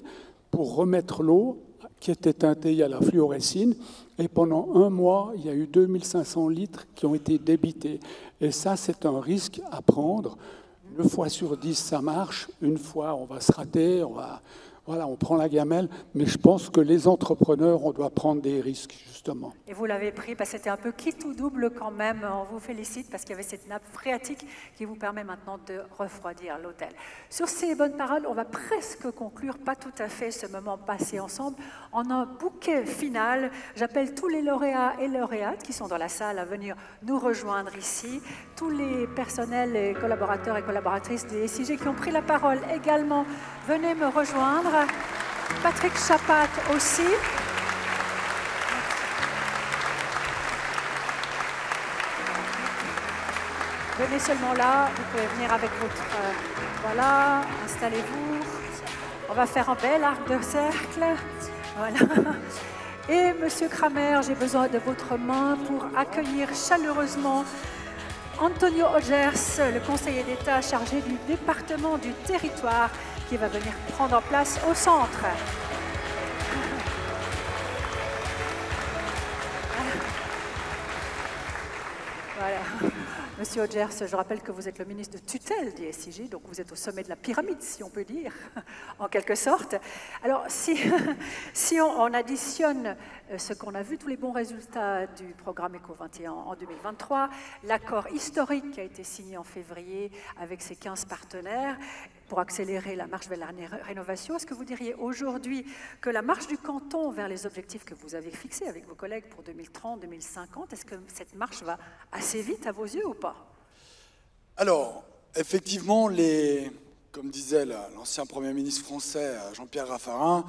pour remettre l'eau qui était teintée à la fluorescine. Et pendant un mois, il y a eu 2500 litres qui ont été débités. Et ça, c'est un risque à prendre. 9 fois sur 10, ça marche. Une fois, on va se rater, on prend la gamelle. Mais je pense que les entrepreneurs, on doit prendre des risques, justement. Et vous l'avez pris, parce que c'était un peu quitte ou double quand même. On vous félicite parce qu'il y avait cette nappe phréatique qui vous permet maintenant de refroidir l'hôtel. Sur ces bonnes paroles, on va presque conclure, pas tout à fait, ce moment passé ensemble, en un bouquet final. J'appelle tous les lauréats et lauréates qui sont dans la salle à venir nous rejoindre ici. Tous les personnels et collaborateurs et collaboratrices des SIG qui ont pris la parole également, venez me rejoindre. Patrick Chapat aussi. Venez seulement là, vous pouvez venir avec votre... voilà, installez-vous. On va faire un bel arc de cercle. Voilà. Et Monsieur Kramer, j'ai besoin de votre main pour accueillir chaleureusement Antonio Ogers, le conseiller d'État chargé du département du territoire, qui va venir prendre place au centre. Voilà. Monsieur Ogers, je rappelle que vous êtes le ministre de tutelle des SIG, donc vous êtes au sommet de la pyramide, si on peut dire, en quelque sorte. Alors, si on additionne ce qu'on a vu, tous les bons résultats du programme ECO21 en 2023, l'accord historique qui a été signé en février avec ces 15 partenaires pour accélérer la marche vers la rénovation, est-ce que vous diriez aujourd'hui que la marche du canton vers les objectifs que vous avez fixés avec vos collègues pour 2030-2050, est-ce que cette marche va assez vite à vos yeux ou pas? Alors, effectivement, comme disait l'ancien Premier ministre français Jean-Pierre Raffarin,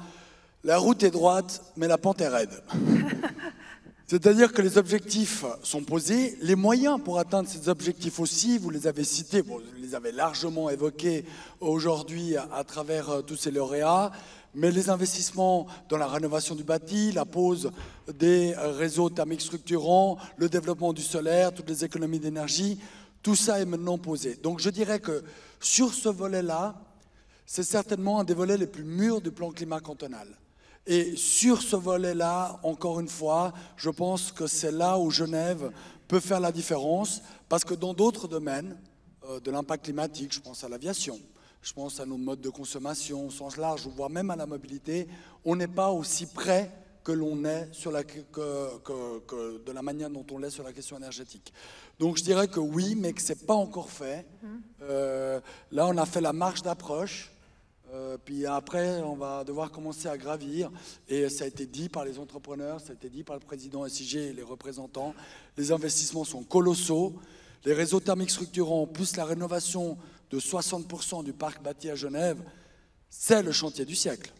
la route est droite, mais la pente est raide. C'est-à-dire que les objectifs sont posés, les moyens pour atteindre ces objectifs aussi, vous les avez cités, vous les avez largement évoqués aujourd'hui à travers tous ces lauréats, mais les investissements dans la rénovation du bâti, la pose des réseaux thermiques structurants, le développement du solaire, toutes les économies d'énergie, tout ça est maintenant posé. Donc je dirais que sur ce volet-là, c'est certainement un des volets les plus mûrs du plan climat cantonal. Et sur ce volet-là, encore une fois, je pense que c'est là où Genève peut faire la différence, parce que dans d'autres domaines de l'impact climatique, je pense à l'aviation, je pense à nos modes de consommation au sens large, voire même à la mobilité, on n'est pas aussi près que l'on est de la manière dont on l'est sur la question énergétique. Donc je dirais que oui, mais que ce n'est pas encore fait. Là, on a fait la marche d'approche. Puis après, on va devoir commencer à gravir. Et ça a été dit par les entrepreneurs, ça a été dit par le président SIG et les représentants. Les investissements sont colossaux. Les réseaux thermiques structurants, plus la rénovation de 60% du parc bâti à Genève, c'est le chantier du siècle.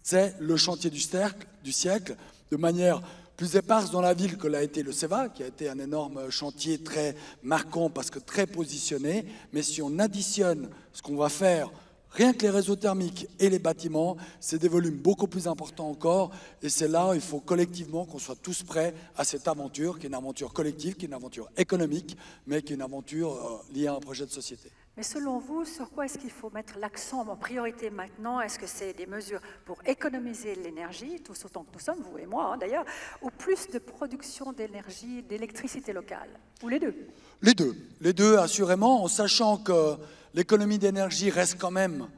C'est le chantier du siècle, de manière plus éparse dans la ville que l'a été le CEVA, qui a été un énorme chantier très marquant parce que très positionné. Mais si on additionne ce qu'on va faire, rien que les réseaux thermiques et les bâtiments, c'est des volumes beaucoup plus importants encore. Et c'est là où il faut collectivement qu'on soit tous prêts à cette aventure, qui est une aventure collective, qui est une aventure économique, mais qui est une aventure liée à un projet de société. Mais selon vous, sur quoi est-ce qu'il faut mettre l'accent en priorité maintenant? Est-ce que c'est des mesures pour économiser l'énergie, tous autant que nous sommes, vous et moi d'ailleurs, ou plus de production d'énergie, d'électricité locale? Ou les deux? Les deux assurément, en sachant que l'économie d'énergie reste quand même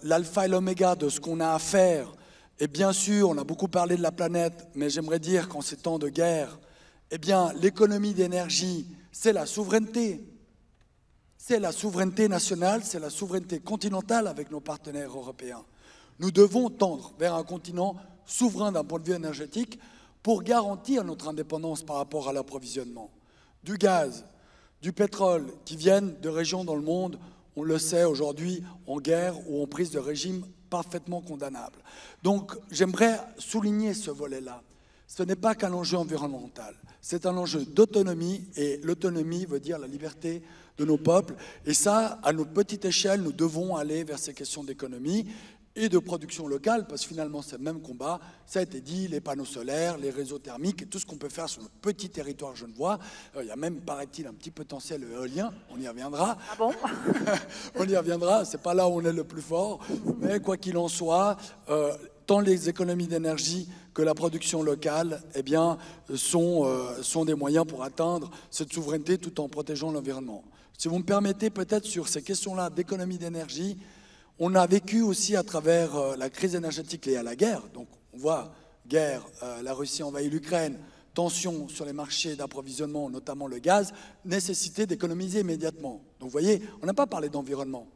l'alpha et l'oméga de ce qu'on a à faire. Et bien sûr, on a beaucoup parlé de la planète, mais j'aimerais dire qu'en ces temps de guerre, eh bien, l'économie d'énergie, c'est la souveraineté. C'est la souveraineté nationale, c'est la souveraineté continentale avec nos partenaires européens. Nous devons tendre vers un continent souverain d'un point de vue énergétique pour garantir notre indépendance par rapport à l'approvisionnement. Du gaz, du pétrole qui viennent de régions dans le monde, on le sait aujourd'hui, en guerre ou en prise de régime parfaitement condamnables. Donc j'aimerais souligner ce volet-là. Ce n'est pas qu'un enjeu environnemental, c'est un enjeu d'autonomie, et l'autonomie veut dire la liberté de nos peuples. Et ça, à notre petite échelle, nous devons aller vers ces questions d'économie et de production locale, parce que finalement, c'est le même combat. Ça a été dit, les panneaux solaires, les réseaux thermiques, et tout ce qu'on peut faire sur notre petit territoire genevois. Il y a même, paraît-il, un petit potentiel éolien, on y reviendra. Ah bon? On y reviendra, c'est pas là où on est le plus fort, mais quoi qu'il en soit, tant les économies d'énergie que la production locale, eh bien, sont des moyens pour atteindre cette souveraineté tout en protégeant l'environnement. Si vous me permettez, peut-être sur ces questions-là d'économie d'énergie, on a vécu aussi à travers la crise énergétique liée à la guerre. Donc on voit guerre, la Russie envahit l'Ukraine, tension sur les marchés d'approvisionnement, notamment le gaz, nécessité d'économiser immédiatement. Donc vous voyez, on n'a pas parlé d'environnement,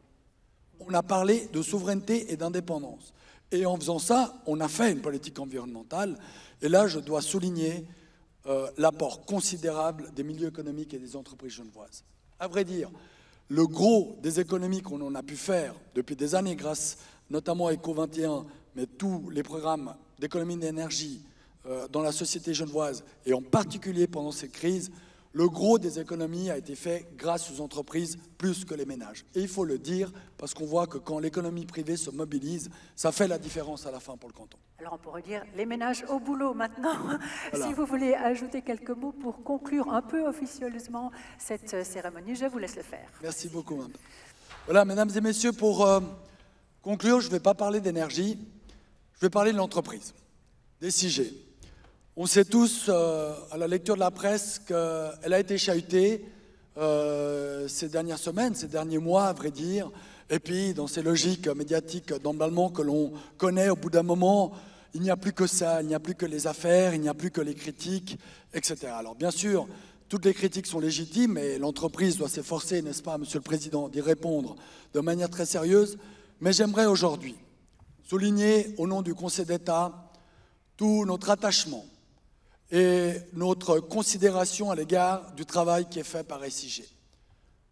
on a parlé de souveraineté et d'indépendance. Et en faisant ça, on a fait une politique environnementale. Et là, je dois souligner l'apport considérable des milieux économiques et des entreprises genevoises. À vrai dire, le gros des économies qu'on en a pu faire depuis des années, grâce notamment à ECO21, mais tous les programmes d'économie d'énergie dans la société genevoise, et en particulier pendant ces crises, le gros des économies a été fait grâce aux entreprises plus que les ménages. Et il faut le dire, parce qu'on voit que quand l'économie privée se mobilise, ça fait la différence à la fin pour le canton. Alors on pourrait dire les ménages au boulot maintenant. Voilà. Si vous voulez ajouter quelques mots pour conclure un peu officieusement cette cérémonie, je vous laisse le faire. Merci beaucoup, madame. Voilà, mesdames et messieurs, pour conclure, je ne vais pas parler d'énergie, je vais parler de l'entreprise, des SIG. On sait tous, à la lecture de la presse, qu'elle a été chahutée ces dernières semaines, ces derniers mois, à vrai dire. Et puis, dans ces logiques médiatiques d'emballement que l'on connaît, au bout d'un moment, il n'y a plus que ça, il n'y a plus que les affaires, il n'y a plus que les critiques, etc. Alors, bien sûr, toutes les critiques sont légitimes et l'entreprise doit s'efforcer, n'est-ce pas, Monsieur le Président, d'y répondre de manière très sérieuse. Mais j'aimerais aujourd'hui souligner, au nom du Conseil d'État, tout notre attachement et notre considération à l'égard du travail qui est fait par SIG,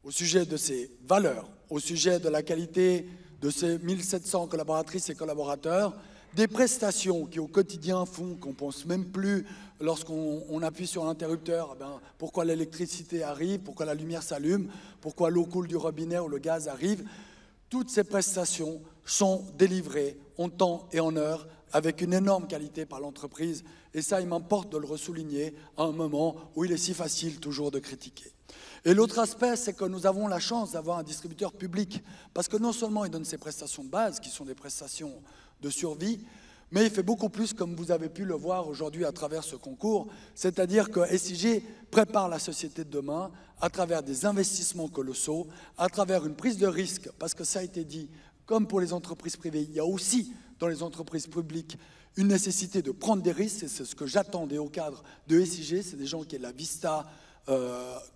au sujet de ses valeurs, au sujet de la qualité de ses 1700 collaboratrices et collaborateurs, des prestations qui au quotidien font qu'on ne pense même plus, lorsqu'on appuie sur l'interrupteur, pourquoi l'électricité arrive, pourquoi la lumière s'allume, pourquoi l'eau coule du robinet ou le gaz arrive. Toutes ces prestations sont délivrées en temps et en heure, avec une énorme qualité par l'entreprise. Et ça, il m'importe de le ressouligner à un moment où il est si facile toujours de critiquer. Et l'autre aspect, c'est que nous avons la chance d'avoir un distributeur public, parce que non seulement il donne ses prestations de base, qui sont des prestations de survie, mais il fait beaucoup plus, comme vous avez pu le voir aujourd'hui à travers ce concours, c'est-à-dire que SIG prépare la société de demain à travers des investissements colossaux, à travers une prise de risque, parce que ça a été dit, comme pour les entreprises privées, il y a aussi dans les entreprises publiques une nécessité de prendre des risques, et c'est ce que j'attendais au cadre de SIG, c'est des gens qui aient la vista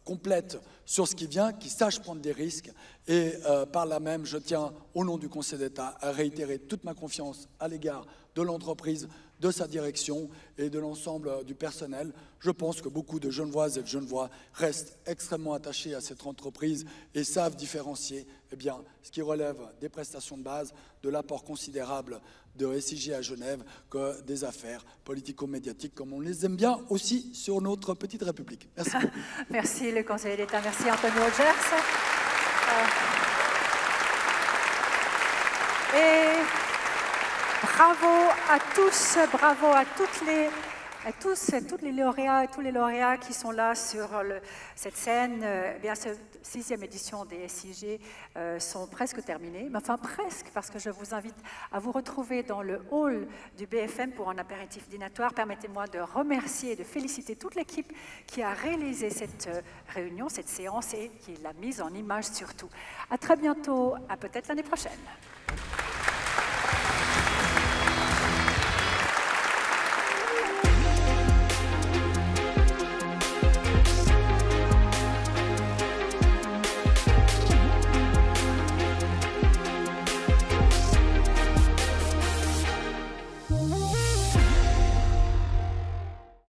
complète sur ce qui vient, qui sache prendre des risques. Et par là même, je tiens, au nom du Conseil d'État, à réitérer toute ma confiance à l'égard de l'entreprise, de sa direction et de l'ensemble du personnel. Je pense que beaucoup de Genevoises et de Genevois restent extrêmement attachés à cette entreprise et savent différencier ce qui relève des prestations de base, de l'apport considérable de SIG à Genève, que des affaires politico-médiatiques, comme on les aime bien aussi sur notre petite République. Merci beaucoup. Merci le conseiller d'État, merci Antonio Gers. Et bravo à tous, bravo à tous les lauréats et tous les lauréats qui sont là sur cette scène. Cette 6e édition des SIG sont presque terminées, mais enfin presque, parce que je vous invite à vous retrouver dans le hall du BFM pour un apéritif dînatoire. Permettez-moi de remercier et de féliciter toute l'équipe qui a réalisé cette réunion, cette séance et qui l'a mise en image surtout. À très bientôt, à peut-être l'année prochaine.